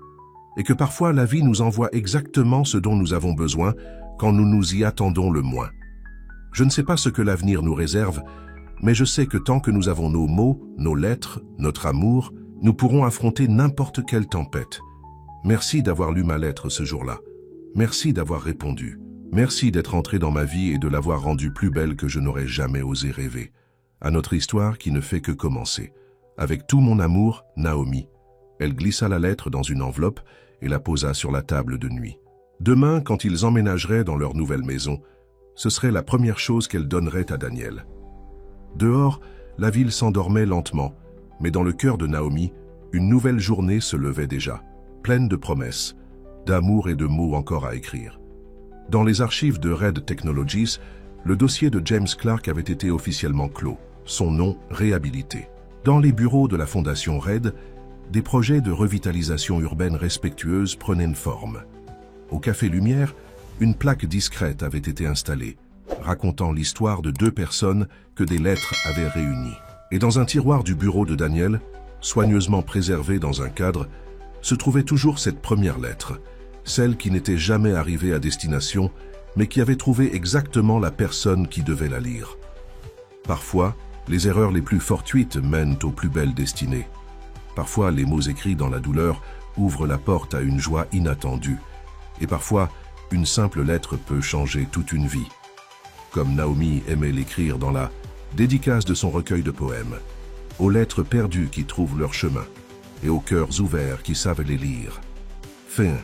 et que parfois la vie nous envoie exactement ce dont nous avons besoin quand nous nous y attendons le moins. Je ne sais pas ce que l'avenir nous réserve, mais je sais que tant que nous avons nos mots, nos lettres, notre amour, nous pourrons affronter n'importe quelle tempête. Merci d'avoir lu ma lettre ce jour-là. Merci d'avoir répondu. Merci d'être entré dans ma vie et de l'avoir rendue plus belle que je n'aurais jamais osé rêver. À notre histoire qui ne fait que commencer. Avec tout mon amour, Naomi. » Elle glissa la lettre dans une enveloppe et la posa sur la table de nuit. Demain, quand ils emménageraient dans leur nouvelle maison, ce serait la première chose qu'elle donnerait à Daniel. Dehors, la ville s'endormait lentement, mais dans le cœur de Naomi, une nouvelle journée se levait déjà, pleine de promesses, d'amour et de mots encore à écrire. Dans les archives de Red Technologies, le dossier de James Clark avait été officiellement clos, son nom réhabilité. Dans les bureaux de la fondation Red, des projets de revitalisation urbaine respectueuse prenaient forme. Au Café Lumière, une plaque discrète avait été installée, racontant l'histoire de deux personnes que des lettres avaient réunies. Et dans un tiroir du bureau de Daniel, soigneusement préservé dans un cadre, se trouvait toujours cette première lettre, celle qui n'était jamais arrivée à destination, mais qui avait trouvé exactement la personne qui devait la lire. Parfois, les erreurs les plus fortuites mènent aux plus belles destinées. Parfois, les mots écrits dans la douleur ouvrent la porte à une joie inattendue. Et parfois, une simple lettre peut changer toute une vie. Comme Naomi aimait l'écrire dans la dédicace de son recueil de poèmes, aux lettres perdues qui trouvent leur chemin et aux cœurs ouverts qui savent les lire. Fin.